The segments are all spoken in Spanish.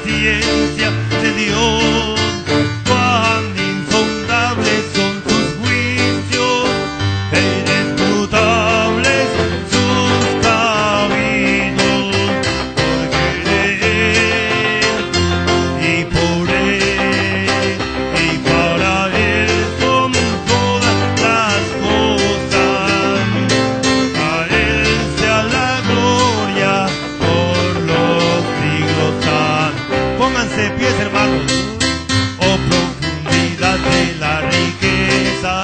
ciencia de Dios. Cuán insondables son sus juicios, e inescrutables sus caminos. Porque de Él y por Él y para Él son todas las cosas. A Él sea la gloria por los siglos. Pónganse de pies, hermanos. Oh, profundidad de la riqueza,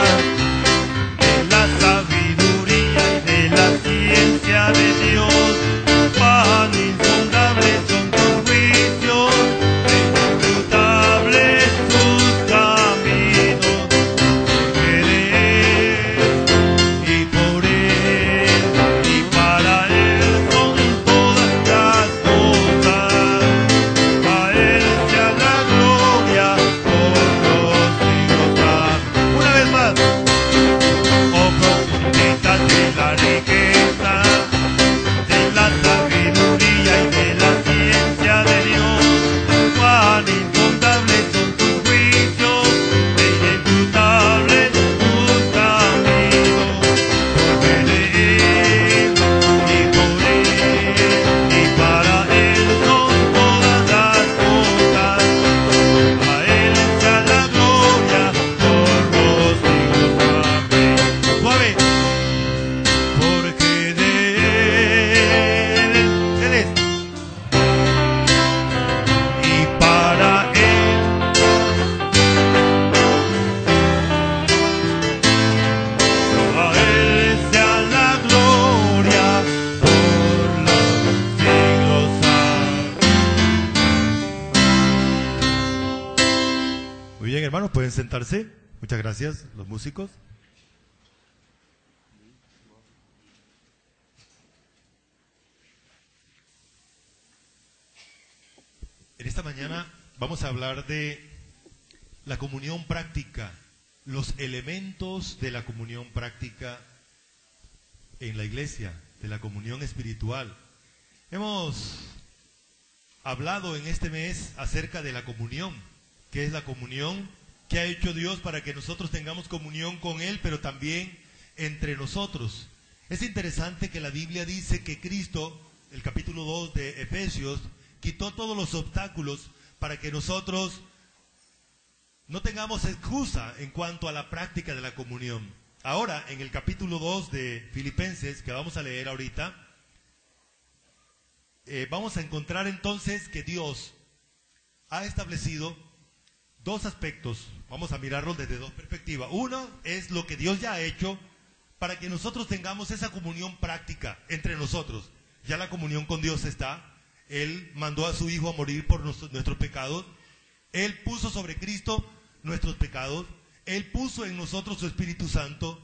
de la sabiduría y de la ciencia de Dios. Cuán insondables son tus juicios, e inescrutables tus caminos. Porque de Él y por Él y para Él son todas las cosas. A Él sea la gloria por los siglos. Una vez más. Oh, profundidad de la riqueza, de la sabiduría y de la ciencia de Dios. Cuán insondables son tus juicios, e inescrutables tus caminos. Porque de Él y por Él y para Él son todas las cosas. A Él sea la gloria por los siglos. Amén. Suave. Porque de Él es y para Él. A Él sea la gloria por los siglos. Amén. Muy bien, hermanos, pueden sentarse. Muchas gracias, los músicos. En esta mañana vamos a hablar de la comunión práctica, los elementos de la comunión práctica en la iglesia, de la comunión espiritual. Hemos hablado en este mes acerca de la comunión, que es la comunión que ha hecho Dios para que nosotros tengamos comunión con Él, pero también entre nosotros. Es interesante que la Biblia dice que Cristo, el capítulo 2 de Efesios, quitó todos los obstáculos para que nosotros no tengamos excusa en cuanto a la práctica de la comunión. Ahora, en el capítulo 2 de Filipenses, que vamos a leer ahorita, vamos a encontrar entonces que Dios ha establecido dos aspectos. Vamos a mirarlos desde dos perspectivas. Uno es lo que Dios ya ha hecho para que nosotros tengamos esa comunión práctica entre nosotros. Ya la comunión con Dios está. Él mandó a su Hijo a morir por nuestros pecados. Él puso sobre Cristo nuestros pecados. Él puso en nosotros su Espíritu Santo.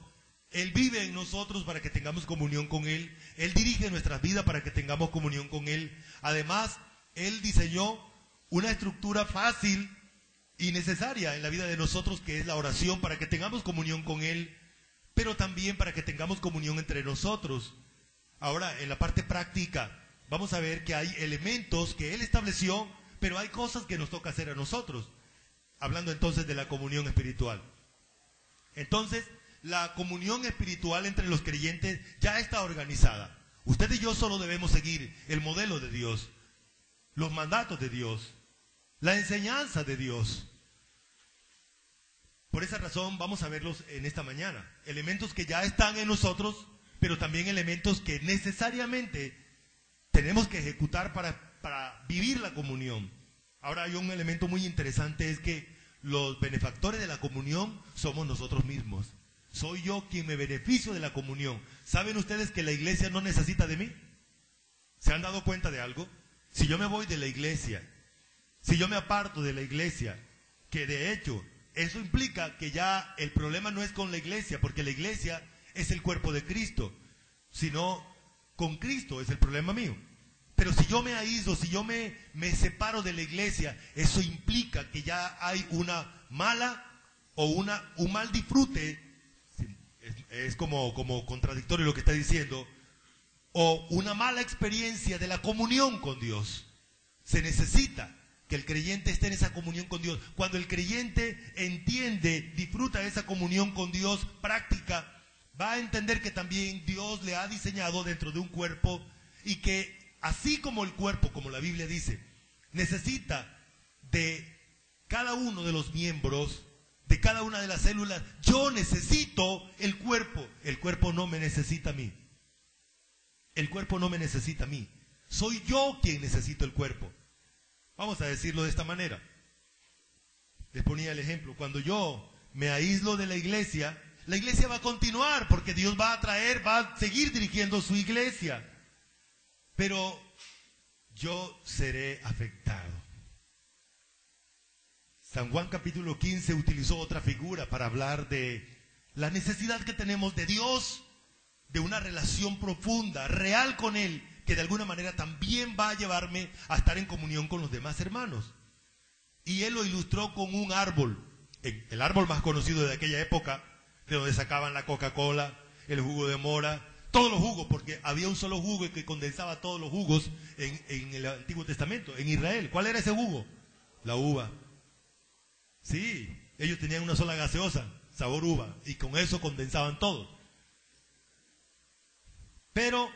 Él vive en nosotros para que tengamos comunión con Él. Él dirige nuestras vidas para que tengamos comunión con Él. Además, Él diseñó una estructura fácil y necesaria en la vida de nosotros, que es la oración, para que tengamos comunión con Él, pero también para que tengamos comunión entre nosotros. Ahora, en la parte práctica, vamos a ver que hay elementos que Él estableció, pero hay cosas que nos toca hacer a nosotros. Hablando entonces de la comunión espiritual. Entonces, la comunión espiritual entre los creyentes ya está organizada. Usted y yo solo debemos seguir el modelo de Dios, los mandatos de Dios, la enseñanza de Dios. Por esa razón vamos a verlos en esta mañana. Elementos que ya están en nosotros, pero también elementos que necesariamente tenemos que ejecutar para vivir la comunión. Ahora hay un elemento muy interesante, es que los benefactores de la comunión somos nosotros mismos. Soy yo quien me beneficio de la comunión. ¿Saben ustedes que la iglesia no necesita de mí? ¿Se han dado cuenta de algo? Si yo me voy de la iglesia, si yo me aparto de la iglesia, que de hecho eso implica que ya el problema no es con la iglesia, porque la iglesia es el cuerpo de Cristo, sino con Cristo es el problema mío. Pero si yo me aíslo, si yo me separo de la iglesia, eso implica que ya hay una mala o un mal disfrute, es como contradictorio lo que está diciendo, o una mala experiencia de la comunión con Dios. Se necesita que que el creyente esté en esa comunión con Dios. Cuando el creyente entiende, disfruta de esa comunión con Dios, práctica, va a entender que también Dios le ha diseñado dentro de un cuerpo y que así como el cuerpo, como la Biblia dice, necesita de cada uno de los miembros, de cada una de las células, yo necesito el cuerpo. El cuerpo no me necesita a mí. El cuerpo no me necesita a mí. Soy yo quien necesito el cuerpo. Vamos a decirlo de esta manera. Les ponía el ejemplo. Cuando yo me aíslo de la iglesia va a continuar porque Dios va a traer, va a seguir dirigiendo su iglesia. Pero yo seré afectado. San Juan capítulo 15 utilizó otra figura para hablar de la necesidad que tenemos de Dios, de una relación profunda, real con Él, que de alguna manera también va a llevarme a estar en comunión con los demás hermanos. Y Él lo ilustró con un árbol, el árbol más conocido de aquella época, de donde sacaban la Coca-Cola, el jugo de mora, todos los jugos, porque había un solo jugo que condensaba todos los jugos en el Antiguo Testamento, en Israel. ¿Cuál era ese jugo? La uva. Sí, ellos tenían una sola gaseosa, sabor uva, y con eso condensaban todo. Pero,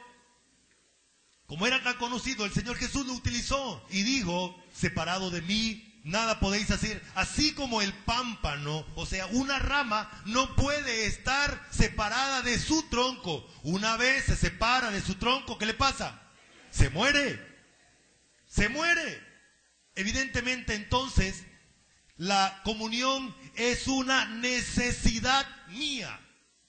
como era tan conocido, el Señor Jesús lo utilizó y dijo, separado de mí, nada podéis hacer. Así como el pámpano, o sea, una rama, no puede estar separada de su tronco. Una vez se separa de su tronco, ¿qué le pasa? Se muere. Se muere. Evidentemente, entonces, la comunión es una necesidad mía.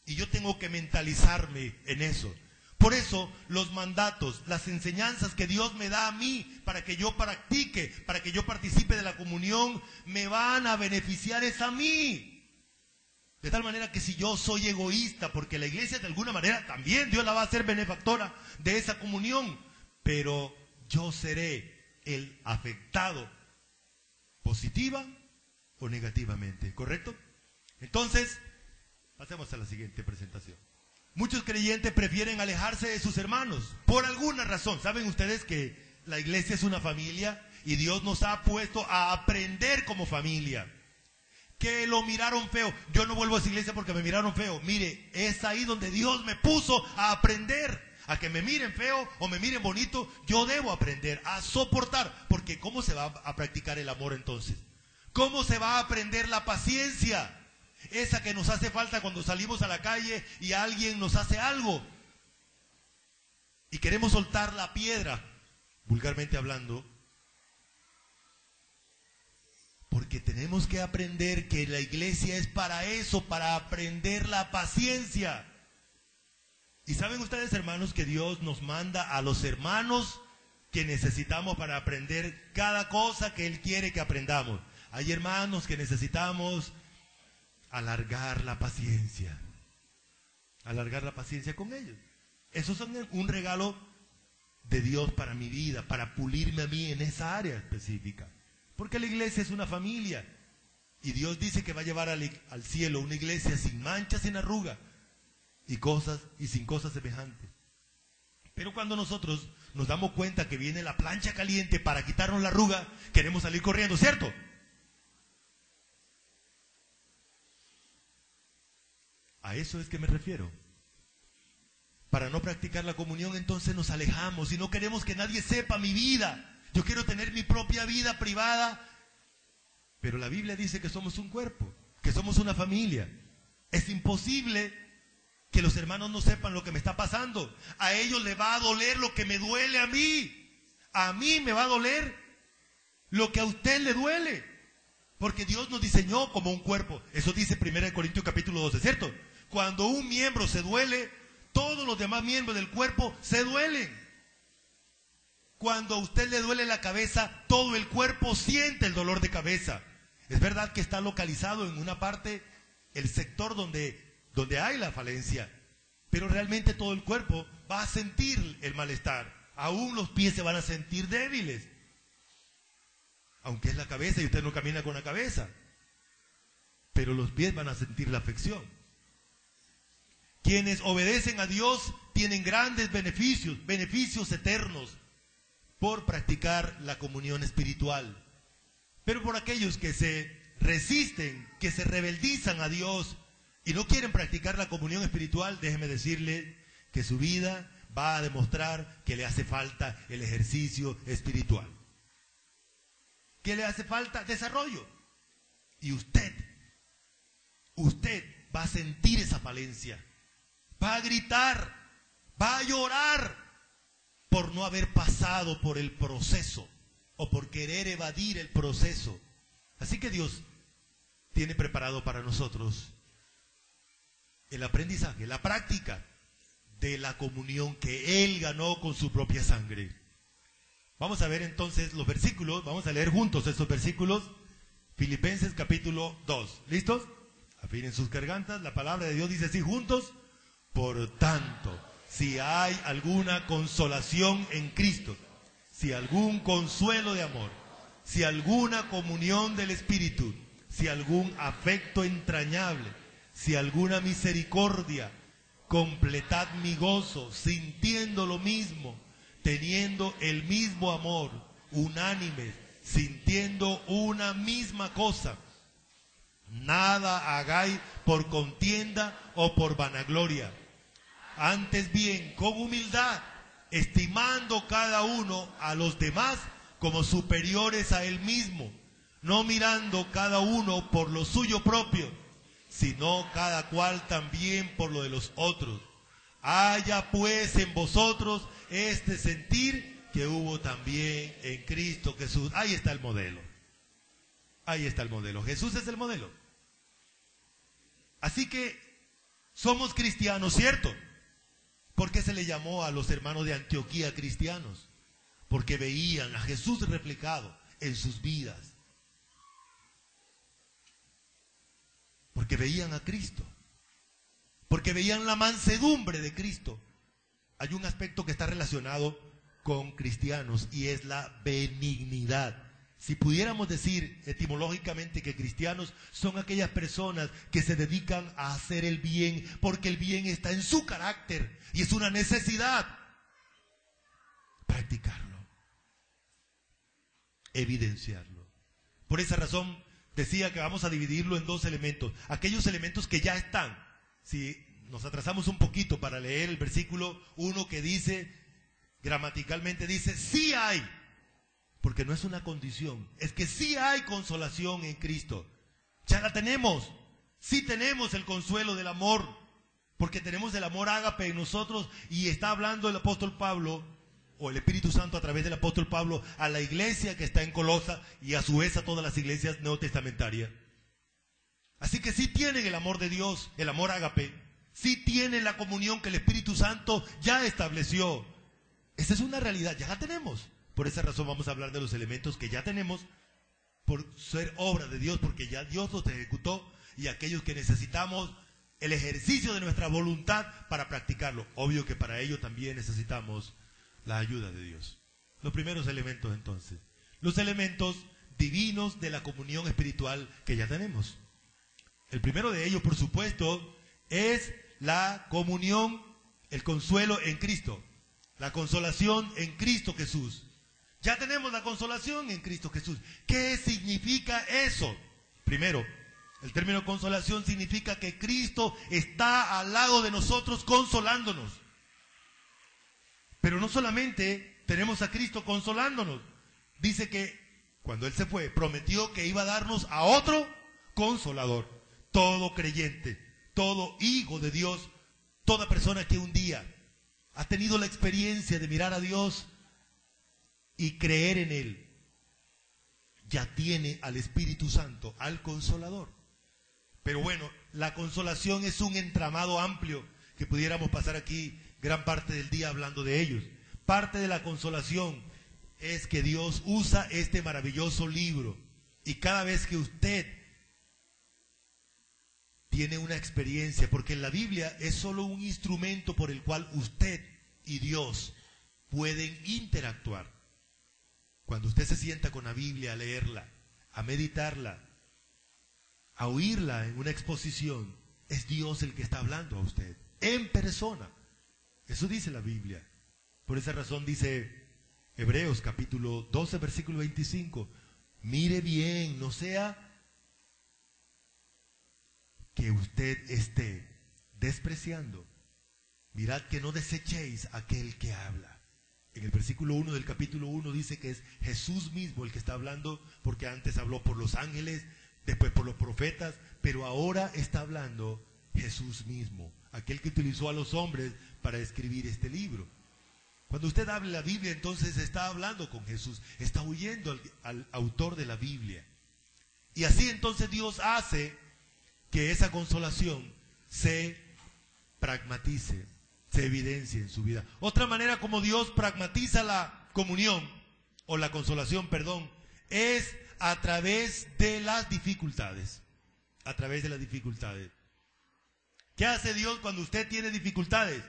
Y yo tengo que mentalizarme en eso. Por eso los mandatos, las enseñanzas que Dios me da a mí para que yo practique, para que yo participe de la comunión, me van a beneficiar es a mí. De tal manera que si yo soy egoísta, porque la iglesia de alguna manera también Dios la va a hacer benefactora de esa comunión, pero yo seré el afectado positiva o negativamente, ¿correcto? Entonces, pasemos a la siguiente presentación. Muchos creyentes prefieren alejarse de sus hermanos por alguna razón. ¿Saben ustedes que la iglesia es una familia y Dios nos ha puesto a aprender como familia? Que lo miraron feo. Yo no vuelvo a esa iglesia porque me miraron feo. Mire, es ahí donde Dios me puso a aprender. A que me miren feo o me miren bonito, yo debo aprender a soportar. Porque ¿cómo se va a practicar el amor entonces? ¿Cómo se va a aprender la paciencia? Esa que nos hace falta cuando salimos a la calle y alguien nos hace algo. Y queremos soltar la piedra, vulgarmente hablando. Porque tenemos que aprender que la iglesia es para eso, para aprender la paciencia. Y saben ustedes, hermanos, que Dios nos manda a los hermanos que necesitamos para aprender cada cosa que Él quiere que aprendamos. Hay hermanos que necesitamos alargar la paciencia con ellos. Esos son un regalo de Dios para mi vida, para pulirme a mí en esa área específica. Porque la iglesia es una familia y Dios dice que va a llevar al cielo una iglesia sin mancha, sin arruga y sin cosas semejantes. Pero cuando nosotros nos damos cuenta que viene la plancha caliente para quitarnos la arruga, queremos salir corriendo, ¿cierto? A eso es que me refiero. Para no practicar la comunión, entonces nos alejamos y no queremos que nadie sepa mi vida. Yo quiero tener mi propia vida privada. Pero la Biblia dice que somos un cuerpo, que somos una familia. Es imposible que los hermanos no sepan lo que me está pasando. A ellos les va a doler lo que me duele a mí. A mí me va a doler lo que a usted le duele. Porque Dios nos diseñó como un cuerpo. Eso dice 1 Corintios capítulo 12, ¿cierto? Cuando un miembro se duele, todos los demás miembros del cuerpo se duelen. Cuando a usted le duele la cabeza, todo el cuerpo siente el dolor de cabeza. Es verdad que está localizado en una parte, el sector donde hay la falencia, pero realmente todo el cuerpo va a sentir el malestar. Aún los pies se van a sentir débiles. Aunque es la cabeza y usted no camina con la cabeza. Pero los pies van a sentir la afección. Quienes obedecen a Dios tienen grandes beneficios eternos por practicar la comunión espiritual. Pero por aquellos que se resisten, que se rebeldizan a Dios y no quieren practicar la comunión espiritual, déjeme decirle que su vida va a demostrar que le hace falta el ejercicio espiritual. Que le hace falta desarrollo. Y usted va a sentir esa falencia. Va a gritar, va a llorar por no haber pasado por el proceso o por querer evadir el proceso. Así que Dios tiene preparado para nosotros el aprendizaje, la práctica de la comunión que Él ganó con su propia sangre. Vamos a ver entonces los versículos, vamos a leer juntos estos versículos. Filipenses capítulo 2. ¿Listos? Afinen sus gargantas. La palabra de Dios dice así juntos. Por tanto, si hay alguna consolación en Cristo, si algún consuelo de amor, si alguna comunión del Espíritu, si algún afecto entrañable, si alguna misericordia, completad mi gozo, sintiendo lo mismo, teniendo el mismo amor, unánimes, sintiendo una misma cosa. Nada hagáis por contienda o por vanagloria. Antes bien, con humildad, estimando cada uno a los demás como superiores a él mismo, no mirando cada uno por lo suyo propio, sino cada cual también por lo de los otros. Haya pues en vosotros este sentir que hubo también en Cristo Jesús. Ahí está el modelo. Ahí está el modelo. Jesús es el modelo. Así que somos cristianos, ¿cierto? ¿Por qué se le llamó a los hermanos de Antioquía cristianos? Porque veían a Jesús reflejado en sus vidas. Porque veían a Cristo. Porque veían la mansedumbre de Cristo. Hay un aspecto que está relacionado con cristianos y es la benignidad. Si pudiéramos decir etimológicamente que cristianos son aquellas personas que se dedican a hacer el bien porque el bien está en su carácter y es una necesidad practicarlo, evidenciarlo. Por esa razón decía que vamos a dividirlo en dos elementos. Aquellos elementos que ya están. Si nos atrasamos un poquito para leer el versículo 1 que dice, gramaticalmente dice, sí hay. Porque no es una condición, es que sí hay consolación en Cristo. Ya la tenemos. Sí tenemos el consuelo del amor, porque tenemos el amor ágape en nosotros y está hablando el apóstol Pablo, o el Espíritu Santo a través del apóstol Pablo, a la iglesia que está en Colosa y a su vez a todas las iglesias neotestamentarias. Así que sí tienen el amor de Dios, el amor ágape, sí tienen la comunión que el Espíritu Santo ya estableció. Esa es una realidad, ya la tenemos. Por esa razón vamos a hablar de los elementos que ya tenemos por ser obra de Dios, porque ya Dios los ejecutó, y aquellos que necesitamos el ejercicio de nuestra voluntad para practicarlo. Obvio que para ello también necesitamos la ayuda de Dios. Los primeros elementos entonces, los elementos divinos de la comunión espiritual que ya tenemos. El primero de ellos, por supuesto, es la comunión, el consuelo en Cristo, la consolación en Cristo Jesús. Ya tenemos la consolación en Cristo Jesús. ¿Qué significa eso? Primero, el término consolación significa que Cristo está al lado de nosotros consolándonos. Pero no solamente tenemos a Cristo consolándonos. Dice que cuando Él se fue, prometió que iba a darnos a otro consolador. Todo creyente, todo hijo de Dios, toda persona que un día ha tenido la experiencia de mirar a Dios y creer en Él, ya tiene al Espíritu Santo, al Consolador. Pero bueno, la consolación es un entramado amplio que pudiéramos pasar aquí gran parte del día hablando de ellos. Parte de la consolación es que Dios usa este maravilloso libro y cada vez que usted tiene una experiencia, porque la Biblia es solo un instrumento por el cual usted y Dios pueden interactuar. Cuando usted se sienta con la Biblia a leerla, a meditarla, a oírla en una exposición, es Dios el que está hablando a usted, en persona. Eso dice la Biblia. Por esa razón dice Hebreos capítulo 12, versículo 25, Mire bien, no sea que usted esté despreciando. Mirad que no desechéis a aquel que habla. En el versículo 1 del capítulo 1 dice que es Jesús mismo el que está hablando, porque antes habló por los ángeles, después por los profetas, pero ahora está hablando Jesús mismo, aquel que utilizó a los hombres para escribir este libro. Cuando usted habla la Biblia, entonces está hablando con Jesús, está oyendo al autor de la Biblia. Y así entonces Dios hace que esa consolación se pragmatice, se evidencie en su vida. Otra manera como Dios pragmatiza la comunión, o la consolación, perdón, es a través de las dificultades. A través de las dificultades. ¿Qué hace Dios cuando usted tiene dificultades?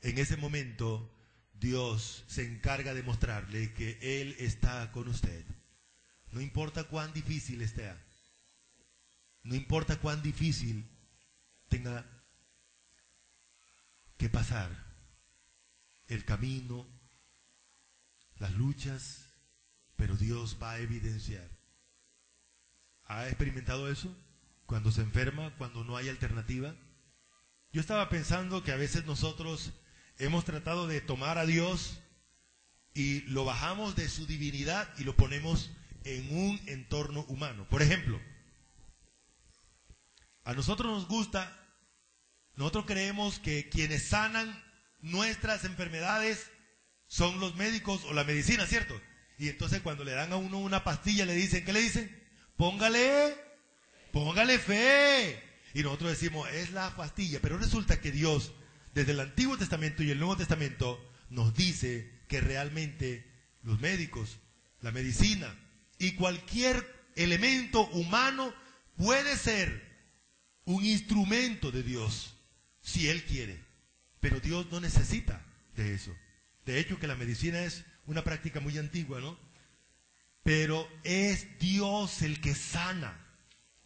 En ese momento, Dios se encarga de mostrarle que Él está con usted. No importa cuán difícil esté. No importa cuán difícil tenga que pasar el camino, las luchas, pero Dios va a evidenciar. ¿Ha experimentado eso? Cuando se enferma, cuando no hay alternativa. Yo estaba pensando que a veces nosotros hemos tratado de tomar a Dios y lo bajamos de su divinidad y lo ponemos en un entorno humano. Por ejemplo, a nosotros nos gusta, nosotros creemos que quienes sanan nuestras enfermedades son los médicos o la medicina, ¿cierto? Y entonces cuando le dan a uno una pastilla le dicen, ¿qué le dicen? Póngale fe. Y nosotros decimos, es la pastilla. Pero resulta que Dios, desde el Antiguo Testamento y el Nuevo Testamento, nos dice que realmente los médicos, la medicina y cualquier elemento humano puede ser un instrumento de Dios, si Él quiere. Pero Dios no necesita de eso. De hecho, que la medicina es una práctica muy antigua, ¿no? Pero es Dios el que sana.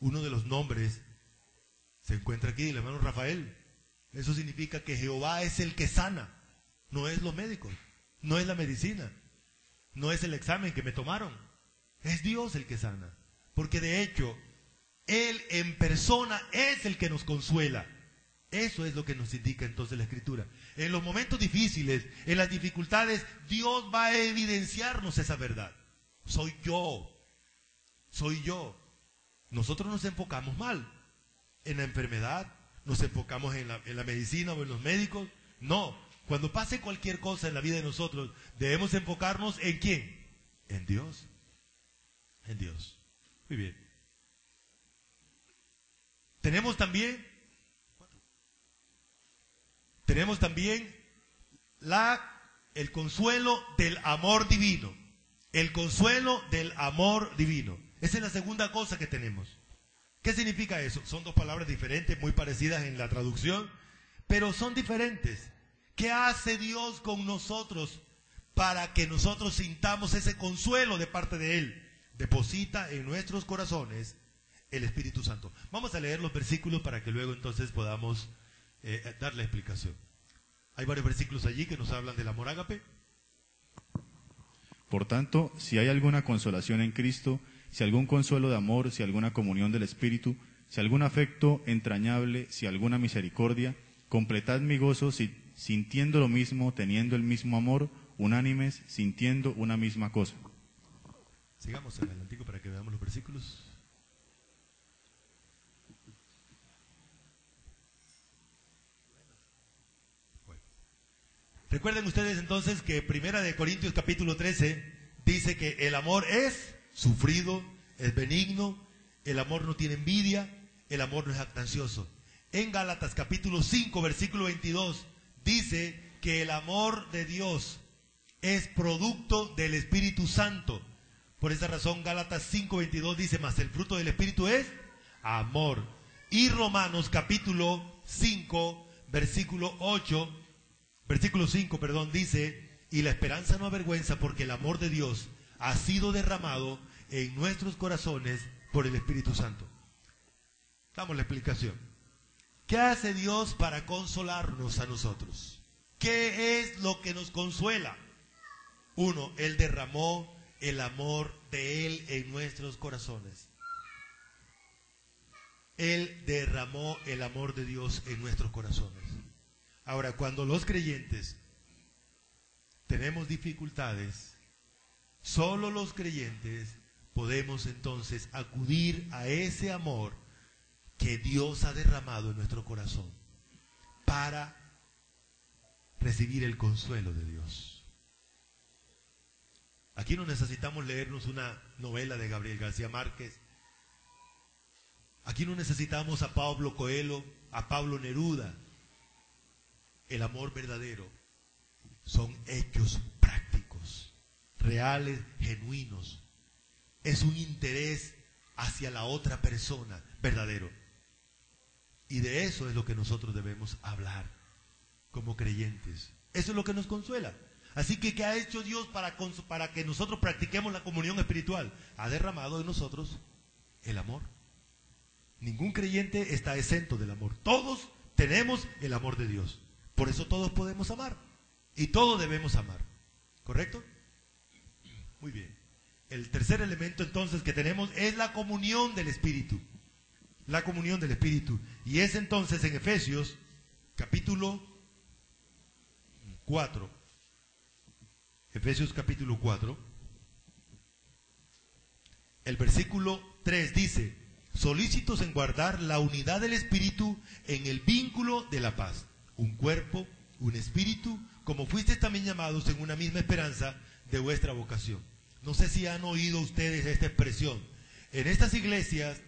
Uno de los nombres se encuentra aquí, el hermano Rafael. Eso significa que Jehová es el que sana. No es los médicos, no es la medicina, no es el examen que me tomaron. Es Dios el que sana. Porque de hecho, Él en persona es el que nos consuela. Eso es lo que nos indica entonces la Escritura. En los momentos difíciles, en las dificultades, Dios va a evidenciarnos esa verdad. Soy yo. Nosotros nos enfocamos mal en la enfermedad, nos enfocamos en la medicina o en los médicos. No, cuando pase cualquier cosa en la vida de nosotros, debemos enfocarnos ¿en quién? En Dios. En Dios. Muy bien. Tenemos también el consuelo del amor divino. El consuelo del amor divino. Esa es la segunda cosa que tenemos. ¿Qué significa eso? Son dos palabras diferentes, muy parecidas en la traducción, pero son diferentes. ¿Qué hace Dios con nosotros para que nosotros sintamos ese consuelo de parte de Él? Deposita en nuestros corazones el Espíritu Santo. Vamos a leer los versículos para que luego entonces podamos dar la explicación. Hay varios versículos allí que nos hablan del amor ágape. Por tanto, si hay alguna consolación en Cristo, si algún consuelo de amor, si alguna comunión del Espíritu, si algún afecto entrañable, si alguna misericordia, completad mi gozo sintiendo lo mismo, teniendo el mismo amor, unánimes, sintiendo una misma cosa. Sigamos en el Antiguo para que veamos los versículos. Recuerden ustedes entonces que Primera de Corintios capítulo 13 dice que el amor es sufrido, es benigno, el amor no tiene envidia, el amor no es jactancioso. En Gálatas capítulo 5 versículo 22 dice que el amor de Dios es producto del Espíritu Santo. Por esa razón Gálatas 5:22 dice, mas el fruto del Espíritu es amor. Y Romanos capítulo 5 versículo 5 dice, y la esperanza no avergüenza porque el amor de Dios ha sido derramado en nuestros corazones por el Espíritu Santo. Damos la explicación. ¿Qué hace Dios para consolarnos a nosotros? ¿Qué es lo que nos consuela? Uno, Él derramó el amor de Él en nuestros corazones. Él derramó el amor de Dios en nuestros corazones. Ahora, cuando los creyentes tenemos dificultades, solo los creyentes podemos entonces acudir a ese amor que Dios ha derramado en nuestro corazón para recibir el consuelo de Dios. Aquí no necesitamos leernos una novela de Gabriel García Márquez. Aquí no necesitamos a Pablo Coelho, a Pablo Neruda. El amor verdadero son hechos prácticos, reales, genuinos. Es un interés hacia la otra persona verdadero. Y de eso es lo que nosotros debemos hablar como creyentes. Eso es lo que nos consuela. Así que, ¿qué ha hecho Dios para que nosotros practiquemos la comunión espiritual? Ha derramado en nosotros el amor. Ningún creyente está exento del amor. Todos tenemos el amor de Dios. Por eso todos podemos amar. Y todos debemos amar. ¿Correcto? Muy bien. El tercer elemento entonces que tenemos es la comunión del Espíritu. La comunión del Espíritu. Y es entonces en Efesios capítulo 4. Efesios capítulo 4. El versículo 3 dice: solícitos en guardar la unidad del Espíritu en el vínculo de la paz. Un cuerpo, un espíritu, como fuisteis también llamados en una misma esperanza de vuestra vocación. No sé si han oído ustedes esta expresión. En estas iglesias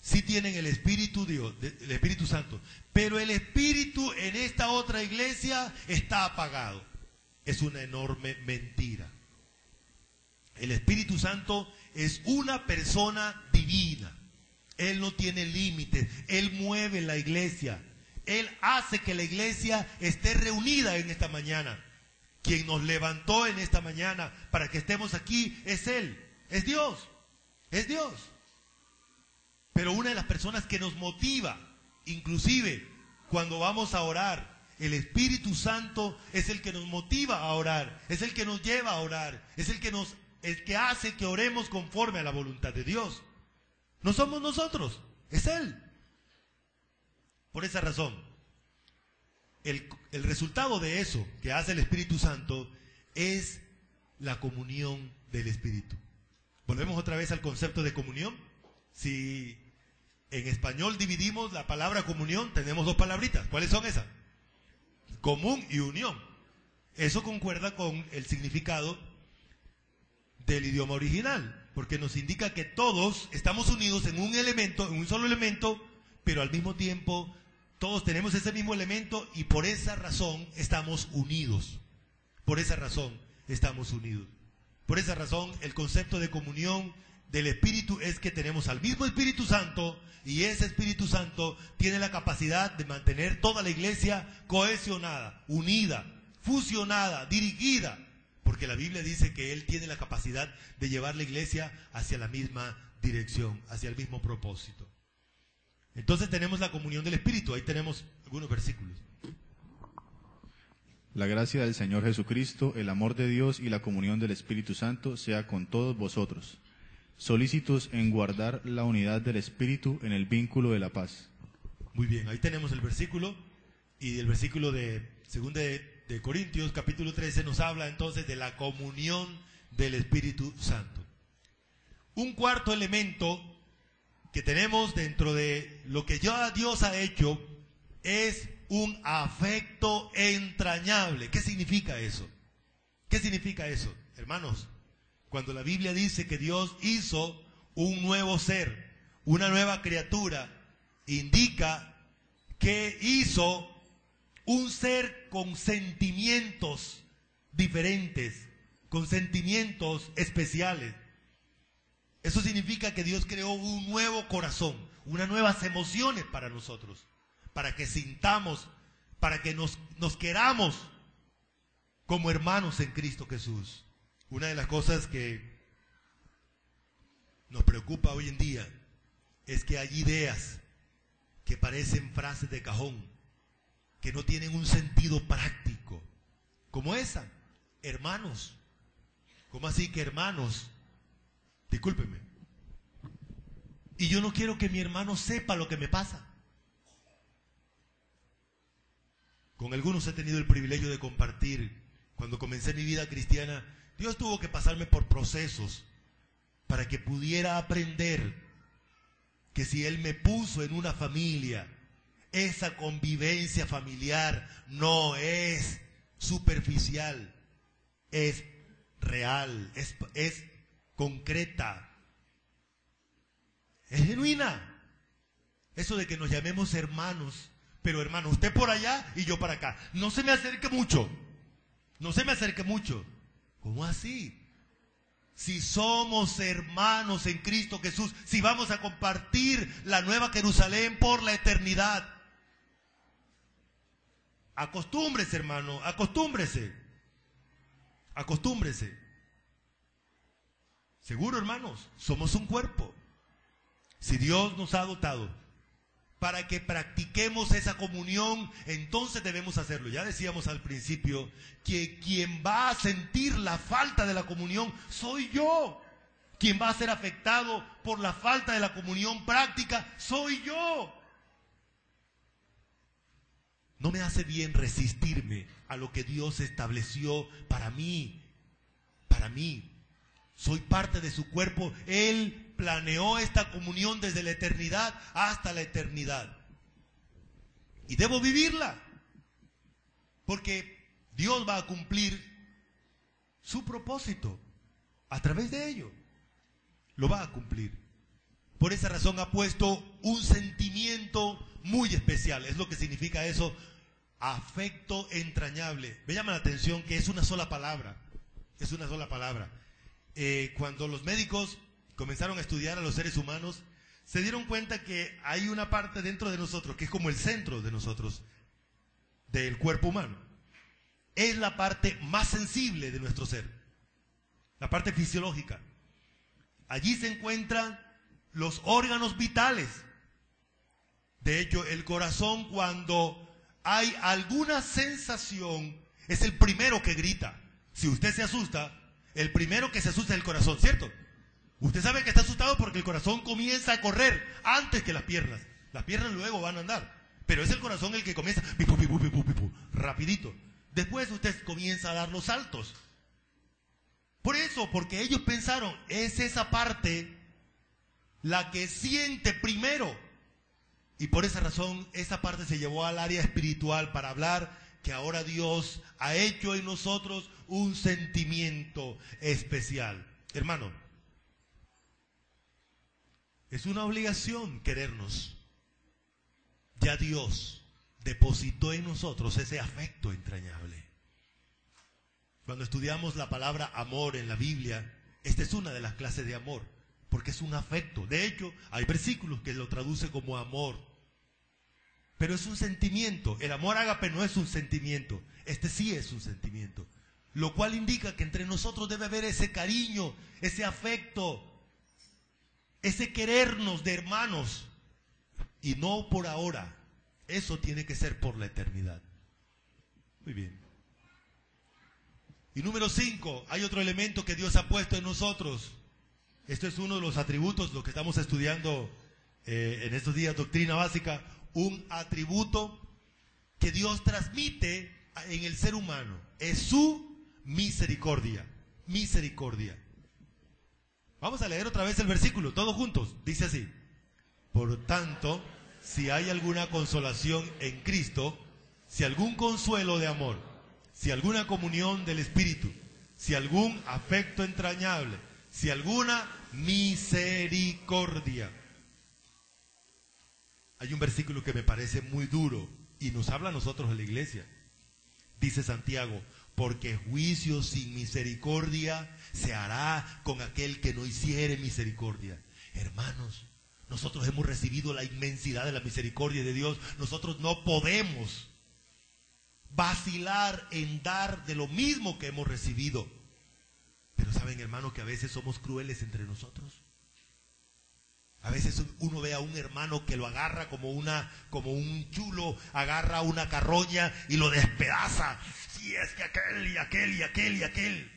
sí tienen el Espíritu Dios, el Espíritu Santo, pero el Espíritu en esta otra iglesia está apagado. Es una enorme mentira. El Espíritu Santo es una persona divina. Él no tiene límites. Él mueve la iglesia. Él hace que la iglesia esté reunida en esta mañana. Quien nos levantó en esta mañana para que estemos aquí es Él. Es Dios. Es Dios. Pero una de las personas que nos motiva, inclusive cuando vamos a orar, el Espíritu Santo es el que nos motiva a orar. Es el que nos lleva a orar. Es el que hace que oremos conforme a la voluntad de Dios. No somos nosotros, es Él. Por esa razón, el resultado de eso que hace el Espíritu Santo es la comunión del Espíritu. Volvemos otra vez al concepto de comunión. Si en español dividimos la palabra comunión, tenemos dos palabritas. ¿Cuáles son esas? Común y unión. Eso concuerda con el significado del idioma original, porque nos indica que todos estamos unidos en un elemento, en un solo elemento, pero al mismo tiempo todos tenemos ese mismo elemento y por esa razón estamos unidos. Por esa razón estamos unidos. Por esa razón el concepto de comunión del Espíritu es que tenemos al mismo Espíritu Santo y ese Espíritu Santo tiene la capacidad de mantener toda la iglesia cohesionada, unida, fusionada, dirigida. Porque la Biblia dice que Él tiene la capacidad de llevar la iglesia hacia la misma dirección, hacia el mismo propósito. Entonces tenemos la comunión del Espíritu. Ahí tenemos algunos versículos. La gracia del Señor Jesucristo, el amor de Dios y la comunión del Espíritu Santo sea con todos vosotros. Solícitos en guardar la unidad del Espíritu en el vínculo de la paz. Muy bien, ahí tenemos el versículo. Y el versículo de 2 de Corintios, capítulo 13, nos habla entonces de la comunión del Espíritu Santo. Un cuarto elemento que tenemos dentro de lo que ya Dios ha hecho es un afecto entrañable. ¿Qué significa eso? ¿Qué significa eso? Hermanos, cuando la Biblia dice que Dios hizo un nuevo ser, una nueva criatura, indica que hizo un ser con sentimientos diferentes, con sentimientos especiales. Eso significa que Dios creó un nuevo corazón, unas nuevas emociones para nosotros, para que sintamos, para que nos queramos como hermanos en Cristo Jesús. Una de las cosas que nos preocupa hoy en día es que hay ideas que parecen frases de cajón, que no tienen un sentido práctico, como esa, hermanos. ¿Cómo así que hermanos? Discúlpeme. Y yo no quiero que mi hermano sepa lo que me pasa. Con algunos he tenido el privilegio de compartir. Cuando comencé mi vida cristiana, Dios tuvo que pasarme por procesos para que pudiera aprender que si Él me puso en una familia, esa convivencia familiar no es superficial, es real, es concreta, es genuina. Eso de que nos llamemos hermanos, pero hermano, usted por allá y yo para acá. No se me acerque mucho, no se me acerque mucho. ¿Cómo así? Si somos hermanos en Cristo Jesús, si vamos a compartir la Nueva Jerusalén por la eternidad. Acostúmbrese, hermano, acostúmbrese. Acostúmbrese. Seguro, hermanos, somos un cuerpo. Si Dios nos ha dotado para que practiquemos esa comunión, entonces debemos hacerlo. Ya decíamos al principio que quien va a sentir la falta de la comunión soy yo. Quien va a ser afectado por la falta de la comunión práctica soy yo. No me hace bien resistirme a lo que Dios estableció para mí. Para mí. Soy parte de su cuerpo. Él planeó esta comunión desde la eternidad hasta la eternidad. Y debo vivirla. Porque Dios va a cumplir su propósito a través de ello. Lo va a cumplir. Por esa razón ha puesto un sentimiento muy especial. Es lo que significa eso, afecto entrañable. Me llama la atención que es una sola palabra. Es una sola palabra. Cuando los médicos comenzaron a estudiar a los seres humanos, se dieron cuenta que hay una parte dentro de nosotros que es como el centro de nosotros, del cuerpo humano. Es la parte más sensible de nuestro ser, la parte fisiológica. Allí se encuentran los órganos vitales. De hecho, el corazón, cuando hay alguna sensación, es el primero que grita. Si usted se asusta, el primero que se asusta es el corazón, ¿cierto? Usted sabe que está asustado porque el corazón comienza a correr antes que las piernas. Las piernas luego van a andar, pero es el corazón el que comienza rapidito. Después usted comienza a dar los saltos. Por eso, porque ellos pensaron, es esa parte la que siente primero. Y por esa razón, esa parte se llevó al área espiritual para hablar que ahora Dios ha hecho en nosotros un sentimiento especial. Hermano, es una obligación querernos. Ya Dios depositó en nosotros ese afecto entrañable. Cuando estudiamos la palabra amor en la Biblia, esta es una de las clases de amor, porque es un afecto. De hecho, hay versículos que lo traducen como amor. Pero es un sentimiento. El amor ágape no es un sentimiento. Este sí es un sentimiento. Lo cual indica que entre nosotros debe haber ese cariño, ese afecto, ese querernos de hermanos. Y no por ahora. Eso tiene que ser por la eternidad. Muy bien. Y número 5, hay otro elemento que Dios ha puesto en nosotros. Esto es uno de los atributos, lo que estamos estudiando en estos días, doctrina básica. Un atributo que Dios transmite en el ser humano. Es su misericordia. Misericordia. Vamos a leer otra vez el versículo, todos juntos. Dice así: por tanto, si hay alguna consolación en Cristo, si algún consuelo de amor, si alguna comunión del Espíritu, si algún afecto entrañable, si alguna misericordia. Hay un versículo que me parece muy duro y nos habla a nosotros en la iglesia. Dice Santiago: porque juicio sin misericordia se hará con aquel que no hiciere misericordia. Hermanos, nosotros hemos recibido la inmensidad de la misericordia de Dios. Nosotros no podemos vacilar en dar de lo mismo que hemos recibido. Pero saben, hermanos, que a veces somos crueles entre nosotros. A veces uno ve a un hermano que lo agarra como un chulo, agarra una carroña y lo despedaza. Si es que aquel y aquel y aquel y aquel.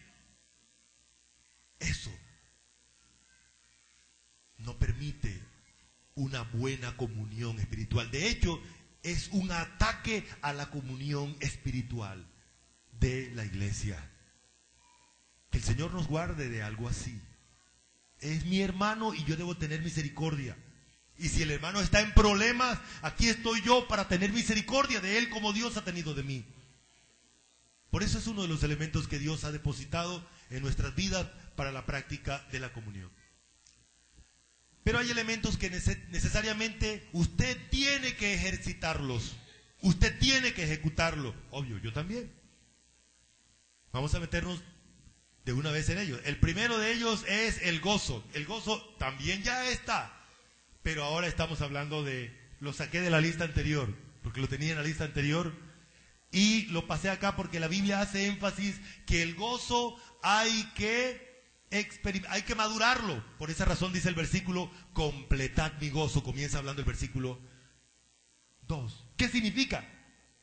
Eso permite una buena comunión espiritual. De hecho, es un ataque a la comunión espiritual de la iglesia. Que el Señor nos guarde de algo así. Es mi hermano y yo debo tener misericordia. Y si el hermano está en problemas, aquí estoy yo para tener misericordia de él como Dios ha tenido de mí. Por eso es uno de los elementos que Dios ha depositado en nuestras vidas para la práctica de la comunión. Pero hay elementos que necesariamente usted tiene que ejercitarlos. Usted tiene que ejecutarlo. Obvio, yo también. Vamos a meternos de una vez en ellos. El primero de ellos es el gozo. El gozo también ya está. Pero ahora estamos hablando lo saqué de la lista anterior, porque lo tenía en la lista anterior, y lo pasé acá porque la Biblia hace énfasis que el gozo hay que madurarlo. Por esa razón dice el versículo, completad mi gozo. Comienza hablando el versículo 2. ¿Qué significa?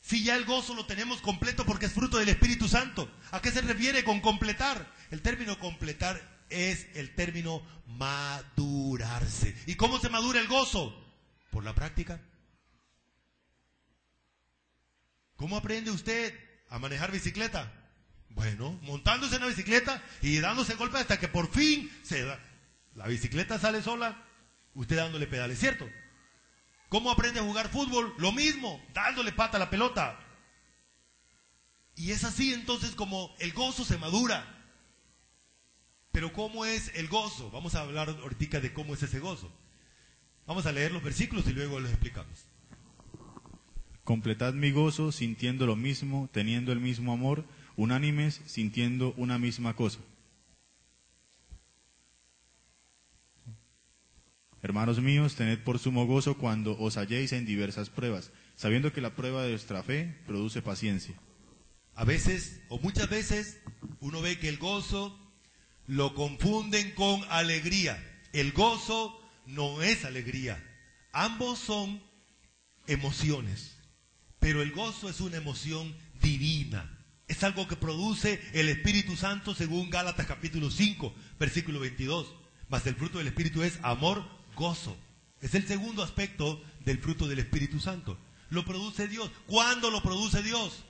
Si ya el gozo lo tenemos completo porque es fruto del Espíritu Santo. ¿A qué se refiere con completar? El término completar es el término madurarse. ¿Y cómo se madura el gozo? Por la práctica. ¿Cómo aprende usted a manejar bicicleta? Bueno, montándose en la bicicleta y dándose golpes hasta que por fin la bicicleta sale sola, usted dándole pedales, ¿cierto? ¿Cómo aprende a jugar fútbol? Lo mismo, dándole pata a la pelota. Y es así entonces como el gozo se madura. Pero ¿cómo es el gozo? Vamos a hablar ahorita de cómo es ese gozo. Vamos a leer los versículos y luego los explicamos. Completad mi gozo sintiendo lo mismo, teniendo el mismo amor, unánimes, sintiendo una misma cosa. Hermanos míos, tened por sumo gozo cuando os halléis en diversas pruebas, sabiendo que la prueba de vuestra fe produce paciencia. A veces, o muchas veces, uno ve que el gozo lo confunden con alegría. El gozo no es alegría. Ambos son emociones. Pero el gozo es una emoción divina. Es algo que produce el Espíritu Santo según Gálatas capítulo 5, versículo 22. Mas el fruto del Espíritu es amor, gozo. Es el segundo aspecto del fruto del Espíritu Santo. Lo produce Dios. ¿Cuándo lo produce Dios?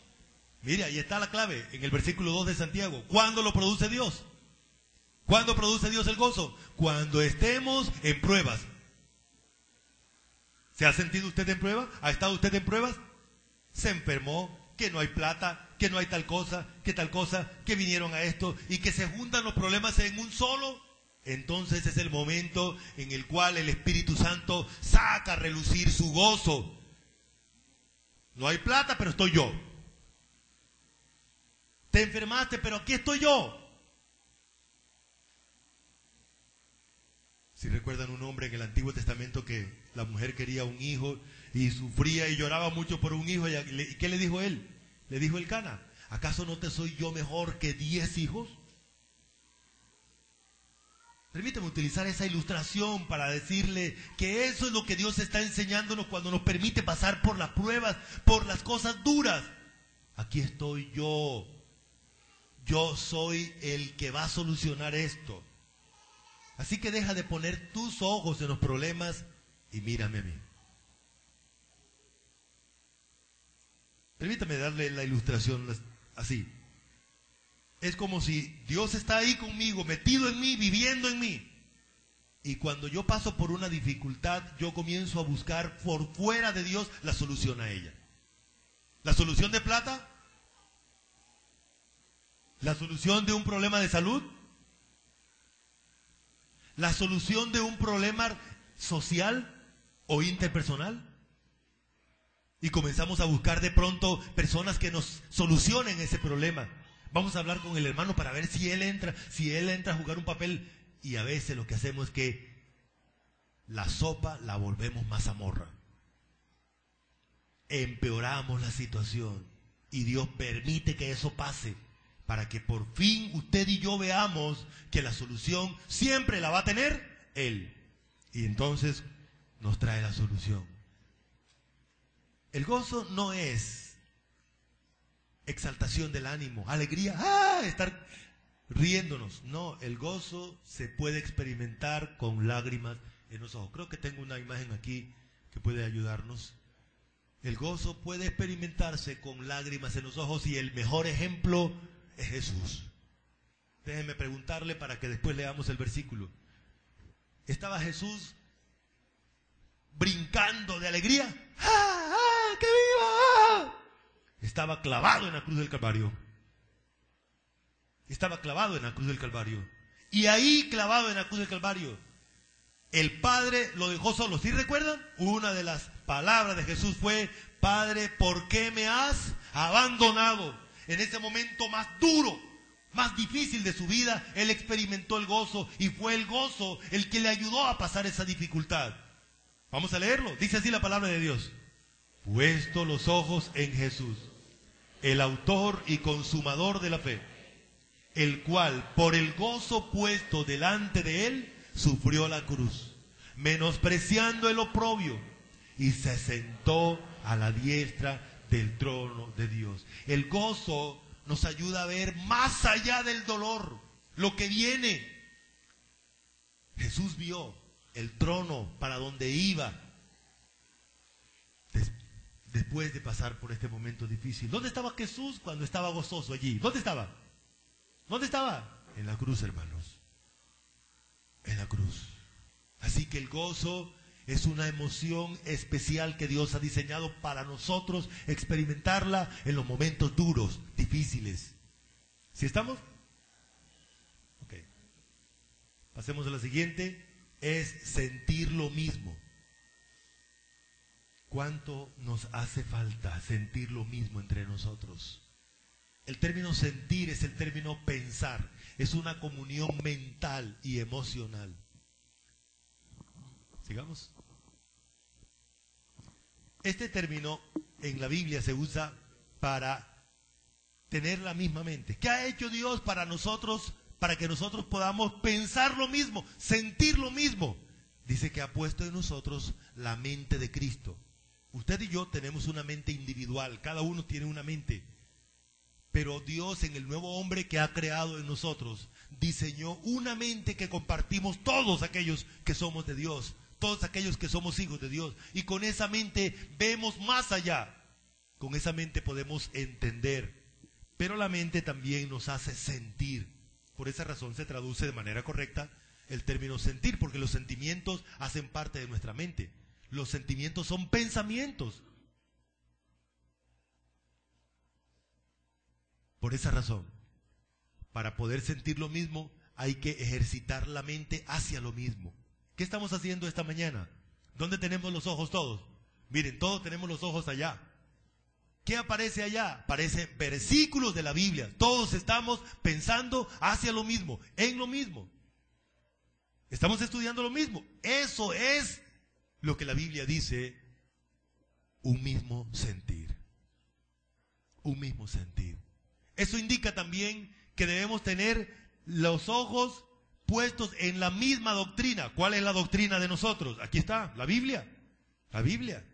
Mire, ahí está la clave, en el versículo 2 de Santiago. ¿Cuándo lo produce Dios? ¿Cuándo produce Dios el gozo? Cuando estemos en pruebas. ¿Se ha sentido usted en prueba? ¿Ha estado usted en pruebas? Se enfermó, que no hay plata, que no hay tal cosa, que vinieron a esto, y que se juntan los problemas en un solo. Entonces es el momento en el cual el Espíritu Santo saca a relucir su gozo. No hay plata, pero estoy yo. Te enfermaste, pero aquí estoy yo. Si recuerdan un hombre en el Antiguo Testamento que la mujer quería un hijo y sufría y lloraba mucho por un hijo, ¿y qué le dijo él? Le dijo Elcana, ¿acaso no te soy yo mejor que 10 hijos? Permíteme utilizar esa ilustración para decirle que eso es lo que Dios está enseñándonos cuando nos permite pasar por las pruebas, por las cosas duras. Aquí estoy yo. Yo soy el que va a solucionar esto. Así que deja de poner tus ojos en los problemas y mírame a mí. Permítame darle la ilustración así. Es como si Dios está ahí conmigo, metido en mí, viviendo en mí. Y cuando yo paso por una dificultad, yo comienzo a buscar por fuera de Dios la solución a ella. ¿La solución de plata? ¿La solución de un problema de salud? ¿La solución de un problema social o interpersonal? Y comenzamos a buscar de pronto personas que nos solucionen ese problema. Vamos a hablar con el hermano para ver si él entra a jugar un papel. Y a veces lo que hacemos es que la sopa la volvemos mazamorra. Empeoramos la situación. Y Dios permite que eso pase para que por fin usted y yo veamos que la solución siempre la va a tener Él. Y entonces nos trae la solución. El gozo no es exaltación del ánimo, alegría, estar riéndonos. No, el gozo se puede experimentar con lágrimas en los ojos. Creo que tengo una imagen aquí que puede ayudarnos. El gozo puede experimentarse con lágrimas en los ojos y el mejor ejemplo es Jesús. Déjenme preguntarle para que después leamos el versículo. ¿Estaba Jesús brincando de alegría? ¡Ah, ah, que viva! Estaba clavado en la cruz del Calvario. Estaba clavado en la cruz del Calvario. Y ahí, clavado en la cruz del Calvario, el Padre lo dejó solo. ¿Sí recuerdan? Una de las palabras de Jesús fue: Padre, ¿por qué me has abandonado? En ese momento más duro, más difícil de su vida, Él experimentó el gozo, y fue el gozo el que le ayudó a pasar esa dificultad. Vamos a leerlo. Dice así la palabra de Dios: puesto los ojos en Jesús, el autor y consumador de la fe, el cual, por el gozo puesto delante de Él, sufrió la cruz, menospreciando el oprobio, y se sentó a la diestra del trono de Dios. El gozo nos ayuda a ver más allá del dolor, lo que viene. Jesús vio el trono para donde iba después de pasar por este momento difícil. ¿Dónde estaba Jesús cuando estaba gozoso allí? ¿Dónde estaba? ¿Dónde estaba? En la cruz, hermanos. En la cruz. Así que el gozo es una emoción especial que Dios ha diseñado para nosotros experimentarla en los momentos duros, difíciles. ¿Sí estamos? Ok. Pasemos a la siguiente. Es sentir lo mismo. ¿Cuánto nos hace falta sentir lo mismo entre nosotros? El término sentir es el término pensar. Es una comunión mental y emocional. Sigamos. Este término en la Biblia se usa para tener la misma mente. ¿Qué ha hecho Dios para nosotros, para que nosotros podamos pensar lo mismo, sentir lo mismo? Dice que ha puesto en nosotros la mente de Cristo. Usted y yo tenemos una mente individual, cada uno tiene una mente. Pero Dios, en el nuevo hombre que ha creado en nosotros, diseñó una mente que compartimos todos aquellos que somos de Dios, todos aquellos que somos hijos de Dios. Y con esa mente vemos más allá. Con esa mente podemos entender. Pero la mente también nos hace sentir. Por esa razón se traduce de manera correcta el término sentir, porque los sentimientos hacen parte de nuestra mente. Los sentimientos son pensamientos. Por esa razón, para poder sentir lo mismo, hay que ejercitar la mente hacia lo mismo. ¿Qué estamos haciendo esta mañana? ¿Dónde tenemos los ojos todos? Miren, todos tenemos los ojos allá. ¿Qué aparece allá? Aparecen versículos de la Biblia. Todos estamos pensando hacia lo mismo, en lo mismo. Estamos estudiando lo mismo. Eso es lo que la Biblia dice, un mismo sentir. Un mismo sentir. Eso indica también que debemos tener los ojos puestos en la misma doctrina. ¿Cuál es la doctrina de nosotros? Aquí está, la Biblia. La Biblia.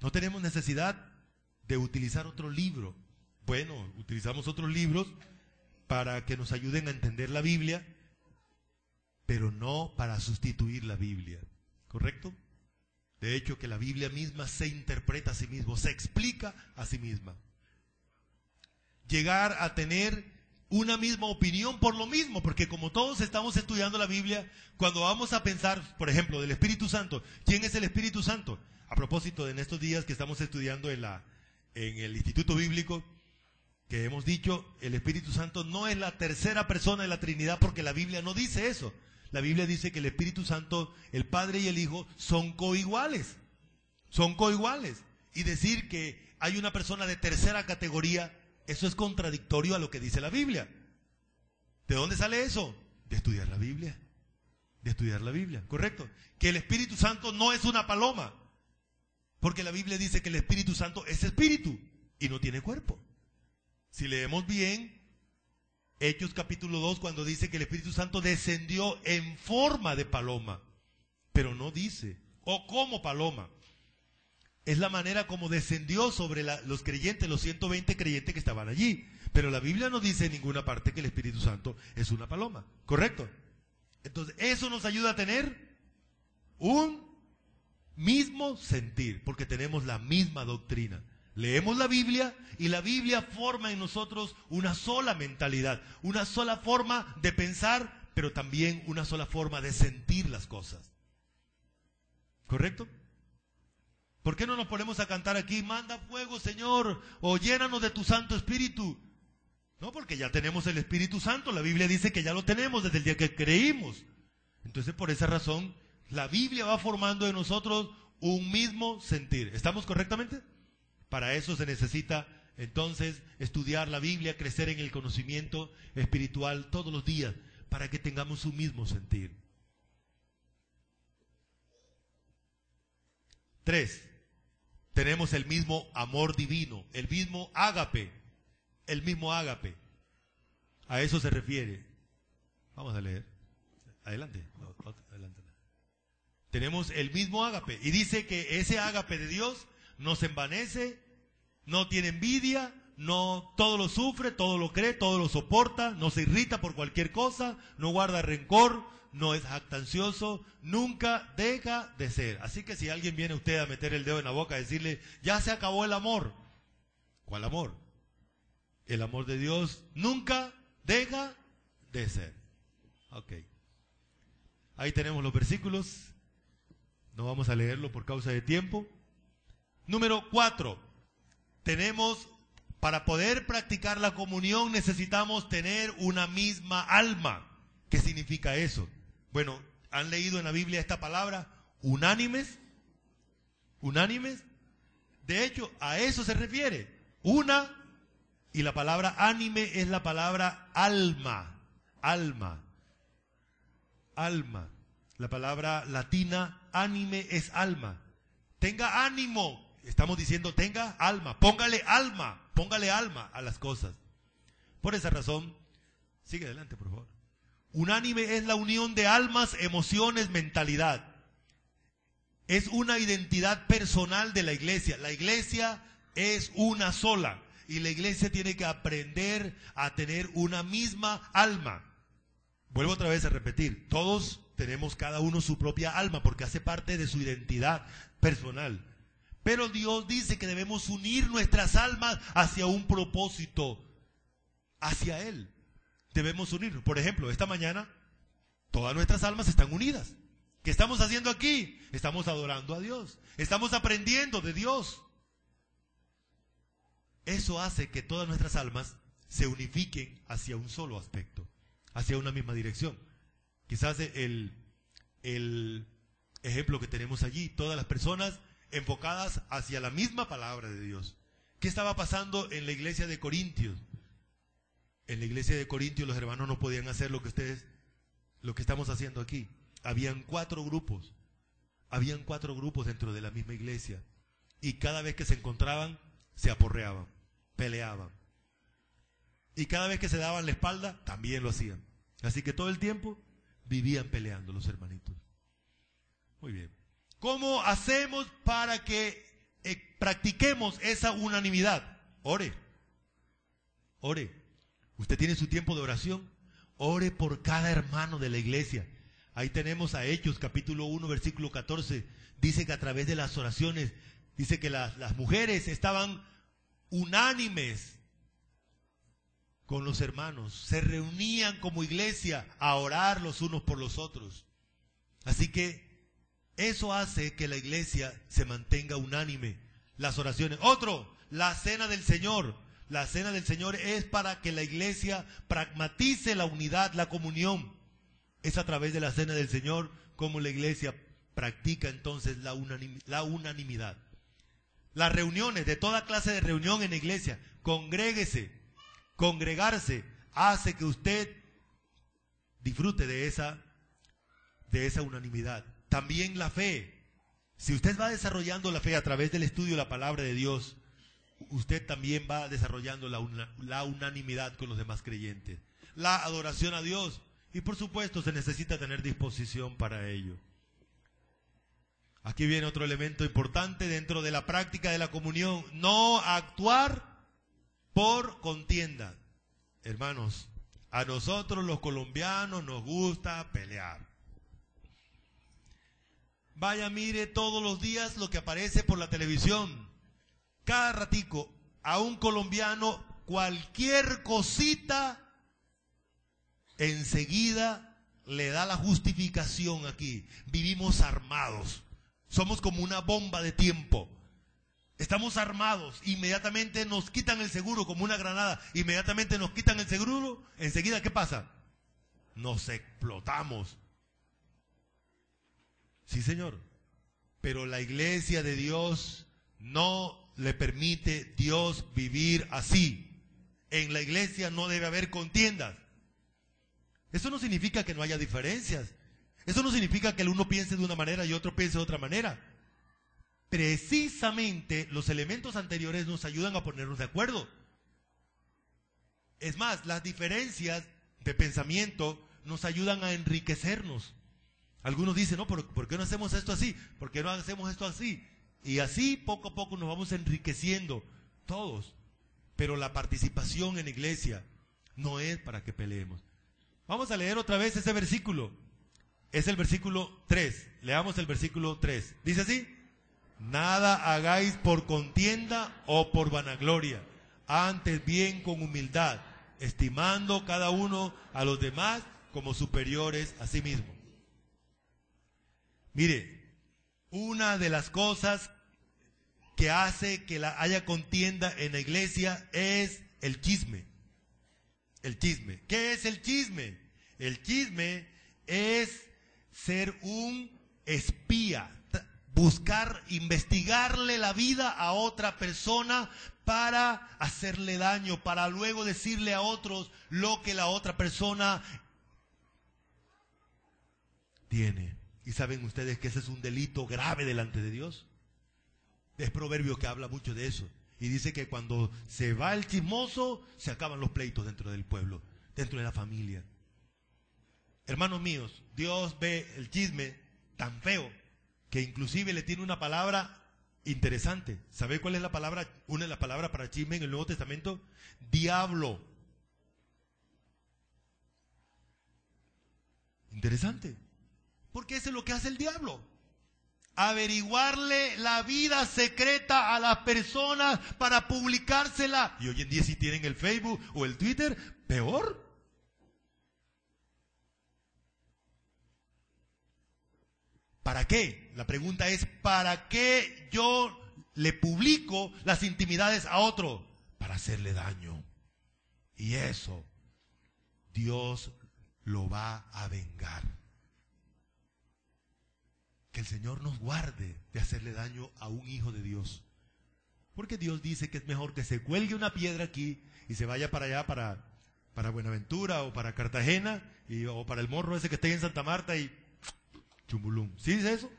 No tenemos necesidad de utilizar otro libro. Bueno, utilizamos otros libros para que nos ayuden a entender la Biblia, pero no para sustituir la Biblia. ¿Correcto? De hecho, que la Biblia misma se interpreta a sí misma, se explica a sí misma. Llegar a tener una misma opinión por lo mismo, porque como todos estamos estudiando la Biblia, cuando vamos a pensar, por ejemplo, del Espíritu Santo, ¿quién es el Espíritu Santo? A propósito, de en estos días que estamos estudiando en el Instituto Bíblico, que hemos dicho, el Espíritu Santo no es la tercera persona de la Trinidad, porque la Biblia no dice eso. La Biblia dice que el Espíritu Santo, el Padre y el Hijo, son coiguales. Son coiguales. Y decir que hay una persona de tercera categoría, eso es contradictorio a lo que dice la Biblia. ¿De dónde sale eso? De estudiar la Biblia. De estudiar la Biblia, ¿correcto? Que el Espíritu Santo no es una paloma. Porque la Biblia dice que el Espíritu Santo es espíritu y no tiene cuerpo. Si leemos bien Hechos capítulo 2, cuando dice que el Espíritu Santo descendió en forma de paloma, pero no dice, o como paloma. Es la manera como descendió sobre los creyentes, los 120 creyentes que estaban allí. Pero la Biblia no dice en ninguna parte que el Espíritu Santo es una paloma. ¿Correcto? Entonces, eso nos ayuda a tener un mismo sentir, porque tenemos la misma doctrina. Leemos la Biblia y la Biblia forma en nosotros una sola mentalidad, una sola forma de pensar, pero también una sola forma de sentir las cosas. ¿Correcto? ¿Por qué no nos ponemos a cantar aquí, manda fuego, Señor, o llénanos de tu Santo Espíritu? No, porque ya tenemos el Espíritu Santo. La Biblia dice que ya lo tenemos desde el día que creímos. Entonces, por esa razón, la Biblia va formando en nosotros un mismo sentir. ¿Estamos correctamente? Para eso se necesita, entonces, estudiar la Biblia, crecer en el conocimiento espiritual todos los días, para que tengamos un mismo sentir. 3. Tenemos el mismo amor divino, el mismo ágape. El mismo ágape. A eso se refiere. Vamos a leer. Adelante. Adelante. Tenemos el mismo ágape. Y dice que ese ágape de Dios no se envanece, no tiene envidia, no todo lo sufre, todo lo cree, todo lo soporta, no se irrita por cualquier cosa, no guarda rencor, no es jactancioso, nunca deja de ser. Así que si alguien viene a usted a meter el dedo en la boca y decirle, ya se acabó el amor. ¿Cuál amor? El amor de Dios nunca deja de ser. Ok. Ahí tenemos los versículos. No vamos a leerlo por causa de tiempo. Número 4. Tenemos, para poder practicar la comunión, necesitamos tener una misma alma. ¿Qué significa eso? Bueno, ¿han leído en la Biblia esta palabra? Unánimes. Unánimes. De hecho, a eso se refiere. Una. Y la palabra ánime es la palabra alma, alma, alma. La palabra latina ánime es alma. Tenga ánimo, estamos diciendo tenga alma, póngale alma a las cosas. Por esa razón, sigue adelante por favor. Unánime es la unión de almas, emociones, mentalidad. Es una identidad personal de la iglesia. La iglesia es una sola. Y la iglesia tiene que aprender a tener una misma alma. Vuelvo otra vez a repetir, todos tenemos cada uno su propia alma porque hace parte de su identidad personal. Pero Dios dice que debemos unir nuestras almas hacia un propósito, hacia Él. Debemos unirnos. Por ejemplo, esta mañana todas nuestras almas están unidas. ¿Qué estamos haciendo aquí? Estamos adorando a Dios. Estamos aprendiendo de Dios. Eso hace que todas nuestras almas se unifiquen hacia un solo aspecto, hacia una misma dirección. Quizás el ejemplo que tenemos allí, todas las personas enfocadas hacia la misma palabra de Dios. ¿Qué estaba pasando en la iglesia de Corintios? En la iglesia de Corintios los hermanos no podían hacer lo que estamos haciendo aquí. Habían 4 grupos. Habían 4 grupos dentro de la misma iglesia. Y cada vez que se encontraban, se aporreaban, peleaban. Y cada vez que se daban la espalda, también lo hacían. Así que todo el tiempo vivían peleando los hermanitos. Muy bien. ¿Cómo hacemos para que practiquemos esa unanimidad? Ore. Ore. Usted tiene su tiempo de oración. Ore por cada hermano de la iglesia. Ahí tenemos a Hechos, capítulo 1, versículo 14. Dice que a través de las oraciones, dice que las mujeres estaban unánimes con los hermanos. Se reunían como iglesia a orar los unos por los otros. Así que eso hace que la iglesia se mantenga unánime. Las oraciones. Otro, la cena del Señor. La cena del Señor es para que la iglesia pragmatice la unidad, la comunión. Es a través de la cena del Señor como la iglesia practica entonces la unanimidad. Las reuniones, de toda clase de reunión en la iglesia, congréguese, congregarse, hace que usted disfrute de esa unanimidad. También la fe. Si usted va desarrollando la fe a través del estudio de la palabra de Dios, usted también va desarrollando la unanimidad con los demás creyentes. La adoración a Dios. Y por supuesto se necesita tener disposición para ello. Aquí viene otro elemento importante dentro de la práctica de la comunión. No actuar por contienda. Hermanos, a nosotros los colombianos nos gusta pelear. Vaya, mire todos los días lo que aparece por la televisión. Cada ratico, a un colombiano, cualquier cosita, enseguida le da la justificación aquí. Vivimos armados. Somos como una bomba de tiempo. Estamos armados. Inmediatamente nos quitan el seguro como una granada. Inmediatamente nos quitan el seguro. Enseguida, ¿qué pasa? Nos explotamos. Sí, Señor. Pero la iglesia de Dios no le permite Dios vivir así. En la iglesia no debe haber contiendas. Eso no significa que no haya diferencias. Eso no significa que el uno piense de una manera y otro piense de otra manera. Precisamente los elementos anteriores nos ayudan a ponernos de acuerdo. Es más, las diferencias de pensamiento nos ayudan a enriquecernos. Algunos dicen, no, pero ¿por qué no hacemos esto así? ¿Por qué no hacemos esto así? Y así poco a poco nos vamos enriqueciendo todos. Pero la participación en la iglesia no es para que peleemos. Vamos a leer otra vez ese versículo. Es el versículo 3. Leamos el versículo 3. Dice así: nada hagáis por contienda o por vanagloria, antes bien con humildad, estimando cada uno a los demás como superiores a sí mismo. Mire, una de las cosas que hace que haya contienda en la iglesia es el chisme. El chisme. ¿Qué es el chisme? El chisme es ser un espía, buscar, investigarle la vida a otra persona para hacerle daño, para luego decirle a otros lo que la otra persona tiene. ¿Y saben ustedes que ese es un delito grave delante de Dios? Es Proverbio que habla mucho de eso. Y dice que cuando se va el chismoso, se acaban los pleitos dentro del pueblo, dentro de la familia. Hermanos míos, Dios ve el chisme tan feo que inclusive le tiene una palabra interesante. ¿Sabe cuál es la palabra? Una de las palabras para chisme en el Nuevo Testamento: diablo. Interesante. Porque eso es lo que hace el diablo. Averiguarle la vida secreta a las personas para publicársela. Y hoy en día si tienen el Facebook o el Twitter, peor. ¿Para qué? La pregunta es, ¿para qué yo le publico las intimidades a otro? Para hacerle daño. Y eso, Dios lo va a vengar. Que el Señor nos guarde de hacerle daño a un hijo de Dios. Porque Dios dice que es mejor que se cuelgue una piedra aquí y se vaya para allá, para Buenaventura o para Cartagena, o para el morro ese que esté en Santa Marta y chumbulum. ¿Sí dice eso?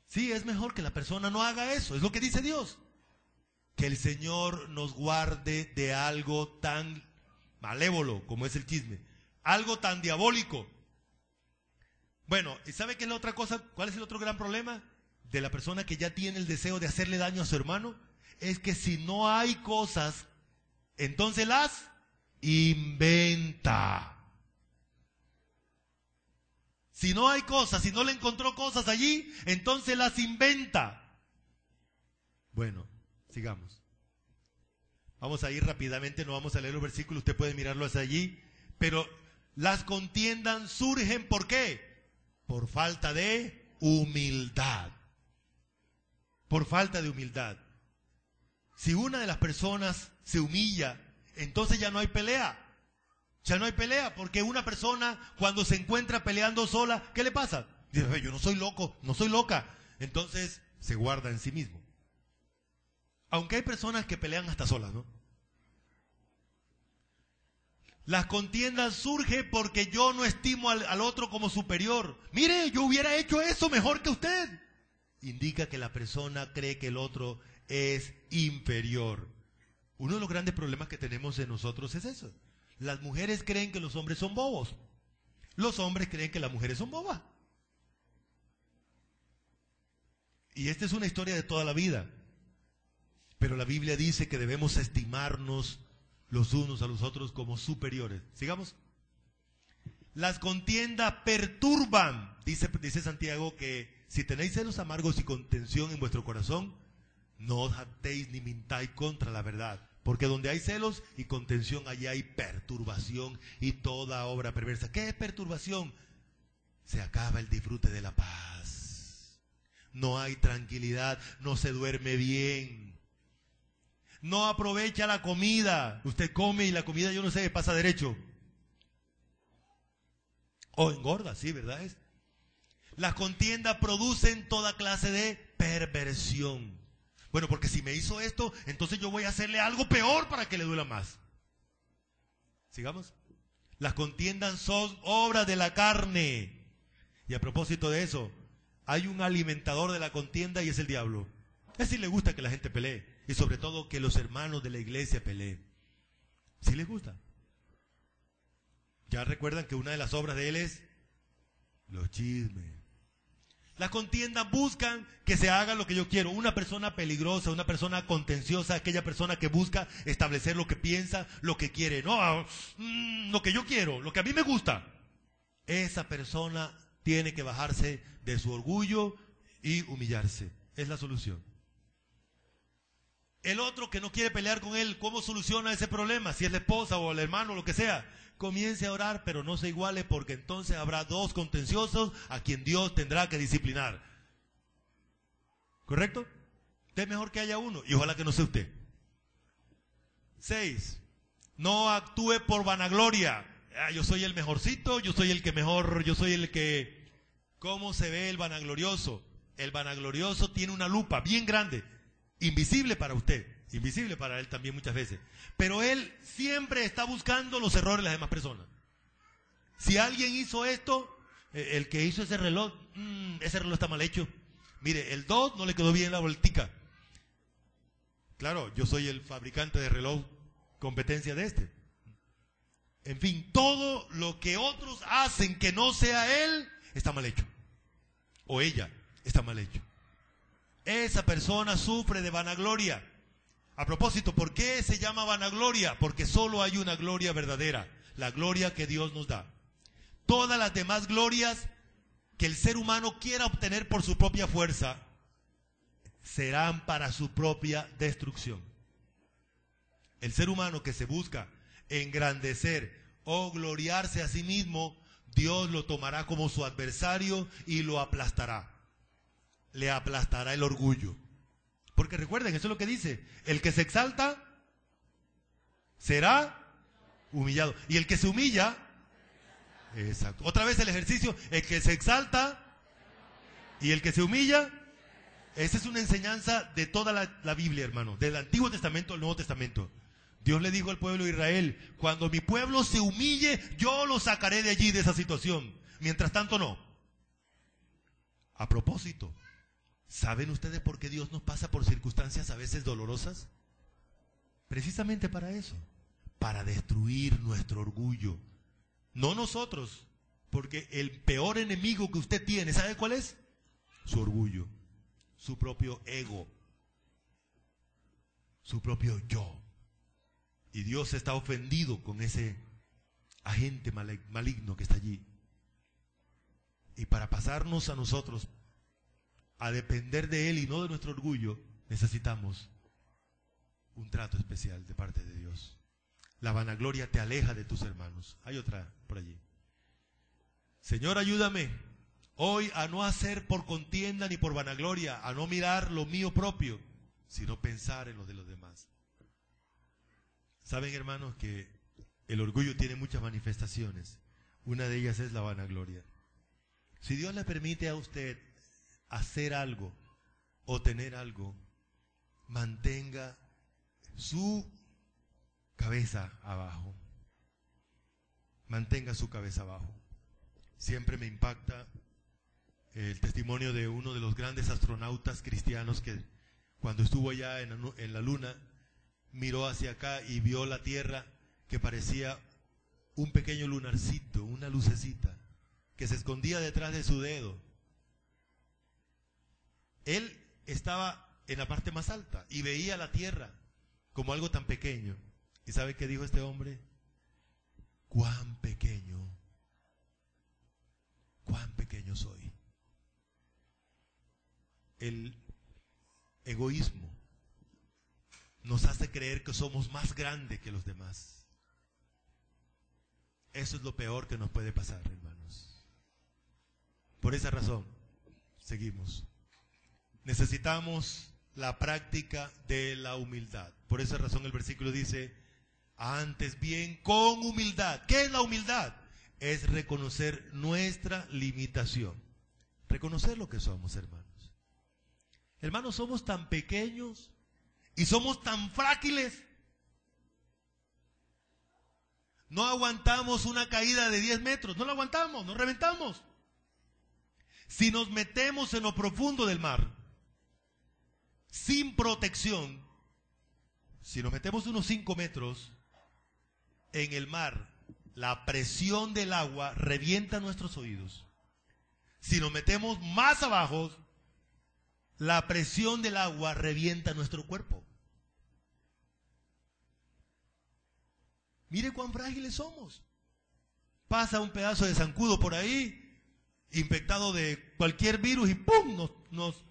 Sí, es mejor que la persona no haga eso. Es lo que dice Dios. Que el Señor nos guarde de algo tan malévolo como es el chisme. Algo tan diabólico. Bueno, ¿y sabe qué es la otra cosa? ¿Cuál es el otro gran problema de la persona que ya tiene el deseo de hacerle daño a su hermano? Es que si no hay cosas, entonces las inventa. Si no hay cosas, si no le encontró cosas allí, entonces las inventa. Bueno, sigamos. Vamos a ir rápidamente, no vamos a leer los versículos, usted puede mirarlo hacia allí. Pero las contiendas surgen, ¿por qué? Por falta de humildad. Por falta de humildad. Si una de las personas se humilla, entonces ya no hay pelea. Ya no hay pelea, porque una persona cuando se encuentra peleando sola, ¿qué le pasa? Dice, yo no soy loco, no soy loca. Entonces se guarda en sí mismo. Aunque hay personas que pelean hasta solas, ¿no? Las contiendas surgen porque yo no estimo al otro como superior. Mire, yo hubiera hecho eso mejor que usted. Indica que la persona cree que el otro es inferior. Uno de los grandes problemas que tenemos en nosotros es eso. Las mujeres creen que los hombres son bobos. Los hombres creen que las mujeres son bobas. Y esta es una historia de toda la vida. Pero la Biblia dice que debemos estimarnos los unos a los otros como superiores. Sigamos. Las contiendas perturban. Dice Santiago que si tenéis celos amargos y contención en vuestro corazón, no os jactéis ni mintáis contra la verdad. Porque donde hay celos y contención, allí hay perturbación y toda obra perversa. ¿Qué es perturbación? Se acaba el disfrute de la paz. No hay tranquilidad, no se duerme bien. No aprovecha la comida. Usted come y la comida, yo no sé, pasa derecho. O engorda, sí, ¿verdad? Las contiendas producen toda clase de perversión. Bueno, porque si me hizo esto, entonces yo voy a hacerle algo peor para que le duela más. Sigamos. Las contiendas son obras de la carne. Y a propósito de eso, hay un alimentador de la contienda y es el diablo. A él sí le gusta que la gente pelee. Y sobre todo que los hermanos de la iglesia peleen. ¿Sí les gusta? Ya recuerdan que una de las obras de él es los chismes. Las contiendas buscan que se haga lo que yo quiero. Una persona peligrosa, una persona contenciosa, aquella persona que busca establecer lo que piensa, lo que quiere. No, lo que yo quiero, lo que a mí me gusta. Esa persona tiene que bajarse de su orgullo y humillarse. Es la solución. El otro que no quiere pelear con él, ¿cómo soluciona ese problema? Si es la esposa o el hermano o lo que sea. Comience a orar, pero no se iguale, porque entonces habrá dos contenciosos a quien Dios tendrá que disciplinar. ¿Correcto? Es mejor que haya uno, y ojalá que no sea usted. 6. No actúe por vanagloria. Yo soy el mejorcito, yo soy el que mejor, yo soy el que... ¿Cómo se ve el vanaglorioso? El vanaglorioso tiene una lupa bien grande, invisible para usted. Invisible para él también muchas veces. Pero él siempre está buscando los errores de las demás personas. Si alguien hizo esto, el que hizo ese reloj está mal hecho. Mire, el 2 no le quedó bien la vueltica. Claro, yo soy el fabricante de reloj, competencia de este. En fin, todo lo que otros hacen que no sea él, está mal hecho. O ella está mal hecho. Esa persona sufre de vanagloria. A propósito, ¿por qué se llama vanagloria? Porque solo hay una gloria verdadera, la gloria que Dios nos da. Todas las demás glorias que el ser humano quiera obtener por su propia fuerza serán para su propia destrucción. El ser humano que se busca engrandecer o gloriarse a sí mismo, Dios lo tomará como su adversario y lo aplastará. Le aplastará el orgullo. Porque recuerden, eso es lo que dice, el que se exalta será humillado. Y el que se humilla, exacto. Otra vez el ejercicio, el que se exalta y el que se humilla, esa es una enseñanza de toda la Biblia, hermano, del Antiguo Testamento al Nuevo Testamento. Dios le dijo al pueblo de Israel, cuando mi pueblo se humille, yo lo sacaré de allí, de esa situación. Mientras tanto, no. A propósito, ¿saben ustedes por qué Dios nos pasa por circunstancias a veces dolorosas? Precisamente para eso, para destruir nuestro orgullo. No nosotros, porque el peor enemigo que usted tiene, ¿sabe cuál es? Su orgullo, su propio ego, su propio yo. Y Dios está ofendido con ese agente maligno que está allí. Y para pasarnos a nosotros a depender de Él y no de nuestro orgullo, necesitamos un trato especial de parte de Dios. La vanagloria te aleja de tus hermanos. Hay otra por allí. Señor, ayúdame hoy a no hacer por contienda ni por vanagloria, a no mirar lo mío propio, sino pensar en lo de los demás. Saben, hermanos, que el orgullo tiene muchas manifestaciones. Una de ellas es la vanagloria. Si Dios le permite a usted hacer algo o tener algo, mantenga su cabeza abajo. Mantenga su cabeza abajo. Siempre me impacta el testimonio de uno de los grandes astronautas cristianos que cuando estuvo allá en la luna, miró hacia acá y vio la Tierra que parecía un pequeño lunarcito, una lucecita, que se escondía detrás de su dedo. Él estaba en la parte más alta y veía la Tierra como algo tan pequeño. ¿Y sabe qué dijo este hombre? Cuán pequeño el egoísmo nos hace creer que somos más grandes que los demás. Eso es lo peor que nos puede pasar, hermanos. Por esa razón, seguimos. Necesitamos la práctica de la humildad. Por esa razón el versículo dice, antes bien, con humildad. ¿Qué es la humildad? Es reconocer nuestra limitación. Reconocer lo que somos, hermanos. Hermanos, somos tan pequeños y somos tan frágiles. No aguantamos una caída de 10 metros. No la aguantamos, nos reventamos. Si nos metemos en lo profundo del mar, sin protección, si nos metemos unos 5 metros en el mar, la presión del agua revienta nuestros oídos. Si nos metemos más abajo, la presión del agua revienta nuestro cuerpo. Mire cuán frágiles somos. Pasa un pedazo de zancudo por ahí, infectado de cualquier virus, y ¡pum!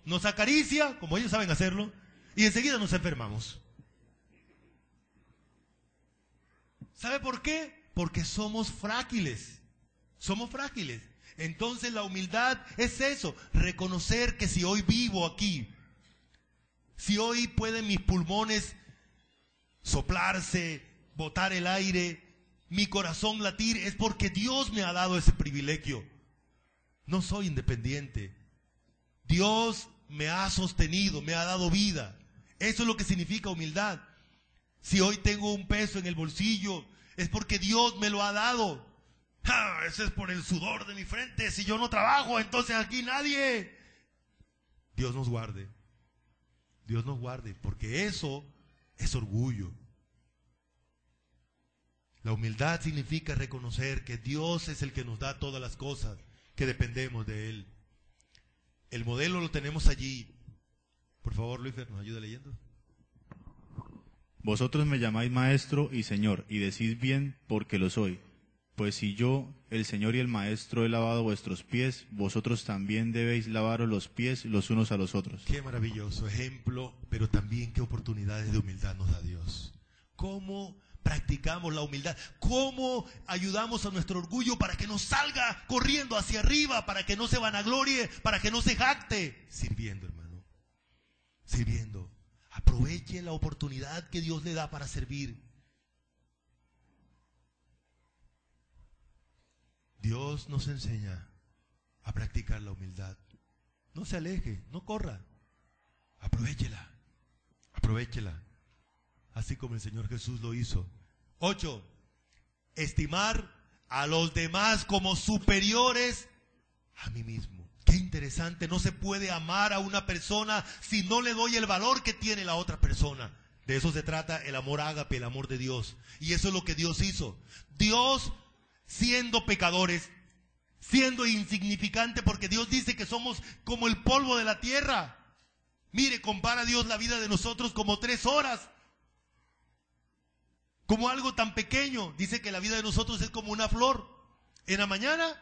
Nos acaricia, como ellos saben hacerlo, y enseguida nos enfermamos. ¿Sabe por qué? Porque somos frágiles. Somos frágiles. Entonces la humildad es eso, reconocer que si hoy vivo aquí, si hoy pueden mis pulmones soplarse, botar el aire, mi corazón latir, es porque Dios me ha dado ese privilegio. No soy independiente. Dios me ha sostenido, me ha dado vida. Eso es lo que significa humildad. Si hoy tengo un peso en el bolsillo, es porque Dios me lo ha dado. Eso es por el sudor de mi frente. Si yo no trabajo, entonces aquí nadie. Dios nos guarde. Dios nos guarde, porque eso es orgullo. La humildad significa reconocer que Dios es el que nos da todas las cosas, que dependemos de Él. El modelo lo tenemos allí. Por favor, Luis, ¿nos ayuda leyendo? Vosotros me llamáis maestro y señor, y decís bien porque lo soy. Pues si yo, el Señor y el Maestro, he lavado vuestros pies, vosotros también debéis lavaros los pies los unos a los otros. Qué maravilloso ejemplo, pero también qué oportunidades de humildad nos da Dios. ¿Cómo practicamos la humildad? ¿Cómo ayudamos a nuestro orgullo para que no salga corriendo hacia arriba, para que no se vanaglorie, para que no se jacte? Sirviendo, hermano. Sirviendo. Aproveche la oportunidad que Dios le da para servir. Dios nos enseña a practicar la humildad. No se aleje, no corra. Aprovéchela. Aprovéchela. Así como el Señor Jesús lo hizo. 8. Estimar a los demás como superiores a mí mismo. Qué interesante. No se puede amar a una persona si no le doy el valor que tiene la otra persona. De eso se trata el amor ágape, el amor de Dios. Y eso es lo que Dios hizo. Dios, siendo pecadores, siendo insignificante, porque Dios dice que somos como el polvo de la tierra. Mire, compara Dios la vida de nosotros como 3 horas. Como algo tan pequeño. Dice que la vida de nosotros es como una flor. En la mañana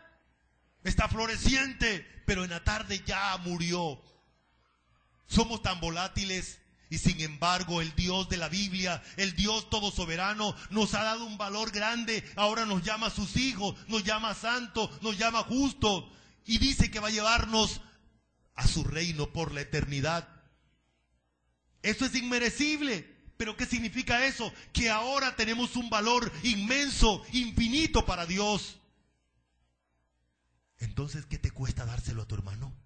está floreciente, pero en la tarde ya murió. Somos tan volátiles. Y sin embargo, el Dios de la Biblia, el Dios todo soberano, nos ha dado un valor grande. Ahora nos llama a sus hijos, nos llama santo, nos llama justo. Y dice que va a llevarnos a su reino por la eternidad. Eso es inmerecible. ¿Pero qué significa eso? Que ahora tenemos un valor inmenso, infinito para Dios. Entonces, ¿qué te cuesta dárselo a tu hermano?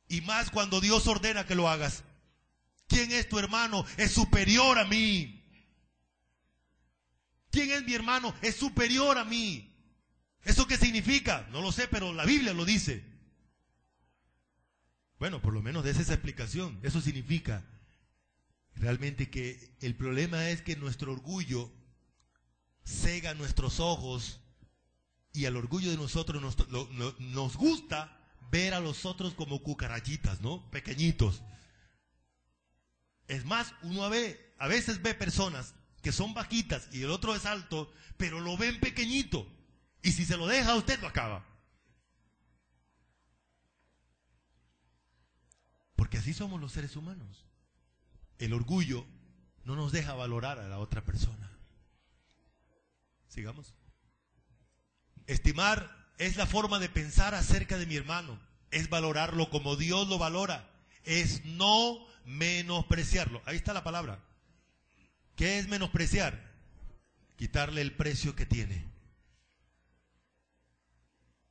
Y más cuando Dios ordena que lo hagas. ¿Quién es tu hermano? Es superior a mí. ¿Quién es mi hermano? Es superior a mí. ¿Eso qué significa? No lo sé, pero la Biblia lo dice. Bueno, por lo menos des esa explicación. Eso significa realmente que el problema es que nuestro orgullo cega nuestros ojos, y al orgullo de nosotros nos gusta ver a los otros como cucarachitas, ¿no? Pequeñitos. Es más, uno a veces ve personas que son bajitas y el otro es alto, pero lo ven pequeñito. Y si se lo deja a usted, lo acaba. Porque así somos los seres humanos. El orgullo no nos deja valorar a la otra persona. Sigamos. Estimar es la forma de pensar acerca de mi hermano. Es valorarlo como Dios lo valora. Es no menospreciarlo. Ahí está la palabra. ¿Qué es menospreciar? Quitarle el precio que tiene.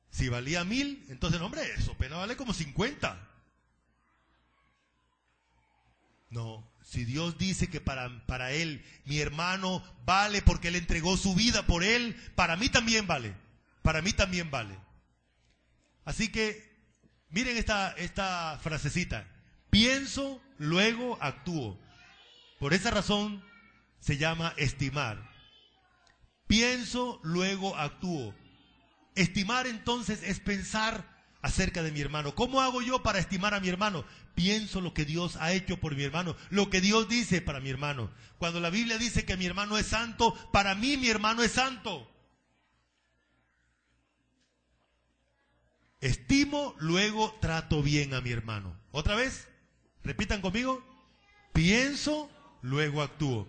Si valía 1000, entonces, no, hombre, eso apenas vale como 50. No, si Dios dice que para él, mi hermano, vale porque él entregó su vida por él, para mí también vale. Para mí también vale. Así que, miren esta frasecita. Pienso, luego actúo. Por esa razón se llama estimar. Pienso, luego actúo. Estimar entonces es pensar acerca de mi hermano. ¿Cómo hago yo para estimar a mi hermano? Pienso lo que Dios ha hecho por mi hermano, lo que Dios dice para mi hermano. Cuando la Biblia dice que mi hermano es santo, para mí mi hermano es santo. Estimo, luego trato bien a mi hermano. ¿Otra vez? Repitan conmigo. Pienso, luego actúo.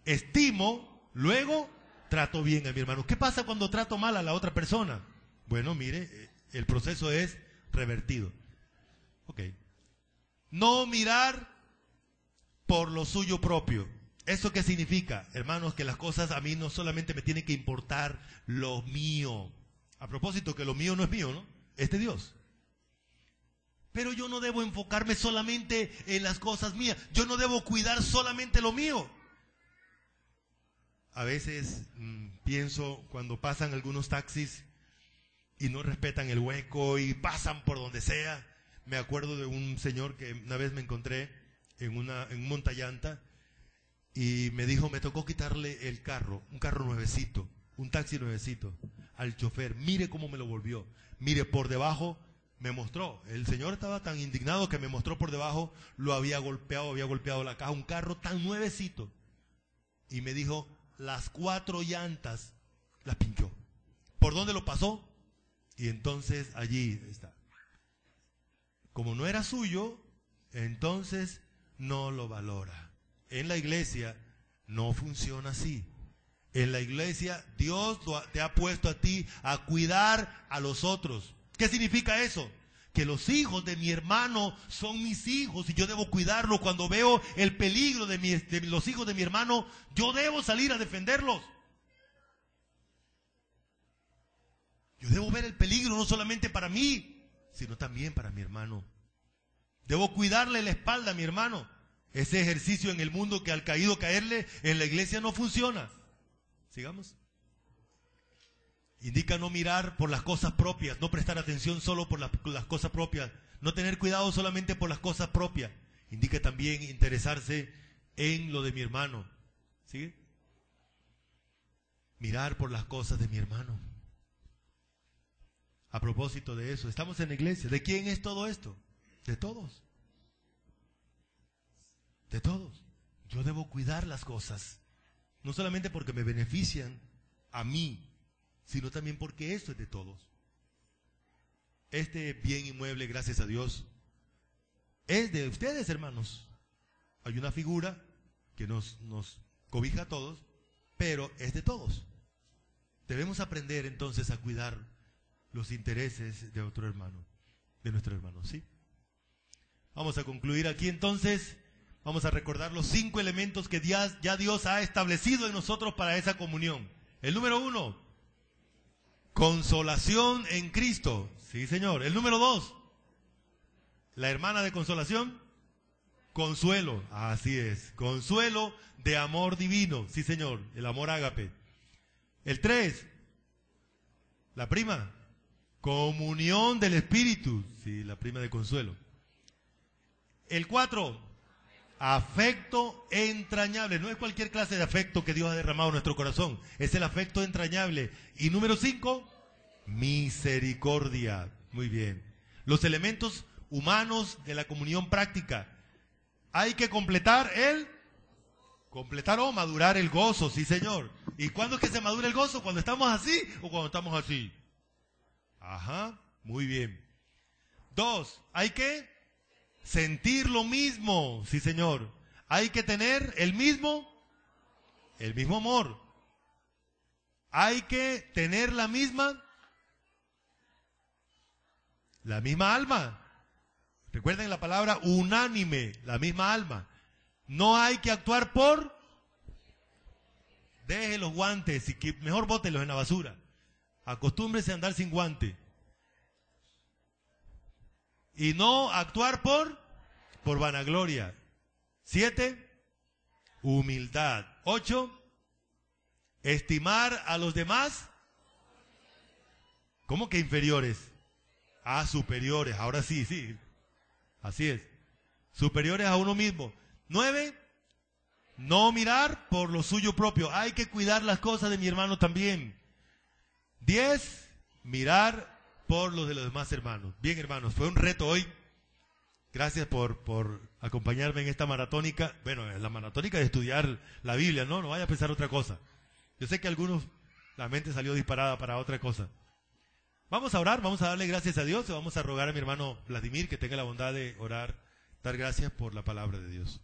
Estimo, luego trato bien a mi hermano. ¿Qué pasa cuando trato mal a la otra persona? Bueno, mire, el proceso es revertido. Ok. No mirar por lo suyo propio. ¿Eso qué significa? Hermanos, que las cosas a mí no solamente me tienen que importar lo mío. A propósito, que lo mío no es mío, ¿no? Es de Dios. Pero yo no debo enfocarme solamente en las cosas mías. Yo no debo cuidar solamente lo mío. A veces pienso cuando pasan algunos taxis y no respetan el hueco y pasan por donde sea. Me acuerdo de un señor que una vez me encontré en un montallanta y me dijo, me tocó quitarle el carro, un carro nuevecito, un taxi nuevecito, al chofer. Mire cómo me lo volvió. Mire, por debajo me mostró. El señor estaba tan indignado que me mostró por debajo, lo había golpeado la caja, un carro tan nuevecito. Y me dijo, las 4 llantas las pinchó. ¿Por dónde lo pasó? Y entonces allí está. Como no era suyo, entonces no lo valora. En la iglesia no funciona así. En la iglesia Dios te ha puesto a ti a cuidar a los otros. ¿Qué significa eso? Que los hijos de mi hermano son mis hijos y yo debo cuidarlos. Cuando veo el peligro de los hijos de mi hermano, yo debo salir a defenderlos. Yo debo ver el peligro no solamente para mí, sino también para mi hermano. Debo cuidarle la espalda a mi hermano. Ese ejercicio en el mundo que al caído caerle, en la iglesia no funciona. Sigamos. Indica no mirar por las cosas propias, no prestar atención solo por las cosas propias, no tener cuidado solamente por las cosas propias. Indica también interesarse en lo de mi hermano. ¿Sigue? Mirar por las cosas de mi hermano. A propósito de eso, estamos en la iglesia. ¿De quién es todo esto? De todos. De todos. Yo debo cuidar las cosas. No solamente porque me benefician a mí, sino también porque esto es de todos. Este bien inmueble, gracias a Dios, es de ustedes, hermanos. Hay una figura que nos cobija a todos, pero es de todos. Debemos aprender entonces a cuidar los intereses de otro hermano, de nuestro hermano, ¿sí? Vamos a concluir aquí entonces. Vamos a recordar los 5 elementos que ya Dios ha establecido en nosotros para esa comunión. El número 1, consolación en Cristo. Sí, Señor. El número 2, la hermana de consolación, consuelo. Así es, consuelo de amor divino. Sí, Señor, el amor ágape. El 3, la prima, comunión del Espíritu. Sí, la prima de consuelo. El 4, afecto entrañable. No es cualquier clase de afecto que Dios ha derramado en nuestro corazón. Es el afecto entrañable. Y número 5, misericordia. Muy bien. Los elementos humanos de la comunión práctica. Hay que completar o madurar el gozo. Sí, Señor. ¿Y cuándo es que se madura el gozo? ¿Cuando estamos así o cuando estamos así? Ajá. Muy bien. 2, hay que sentir lo mismo, sí señor. Hay que tener el mismo amor. Hay que tener la misma alma. Recuerden la palabra unánime, la misma alma. No hay que actuar por... Deje los guantes y que mejor bótelos en la basura. Acostúmbrese a andar sin guante. Y no actuar por vanagloria. 7, humildad. 8, estimar a los demás. ¿Cómo que inferiores? Superiores. Ahora sí, sí. Así es. Superiores a uno mismo. 9, no mirar por lo suyo propio. Hay que cuidar las cosas de mi hermano también. 10, mirar por los de los demás hermanos. Bien, hermanos, fue un reto hoy. Gracias por acompañarme en esta maratónica. Bueno, la maratónica de estudiar la Biblia, ¿no? No vaya a pensar otra cosa. Yo sé que a algunos la mente salió disparada para otra cosa. Vamos a orar, vamos a darle gracias a Dios y vamos a rogar a mi hermano Vladimir que tenga la bondad de orar, dar gracias por la palabra de Dios.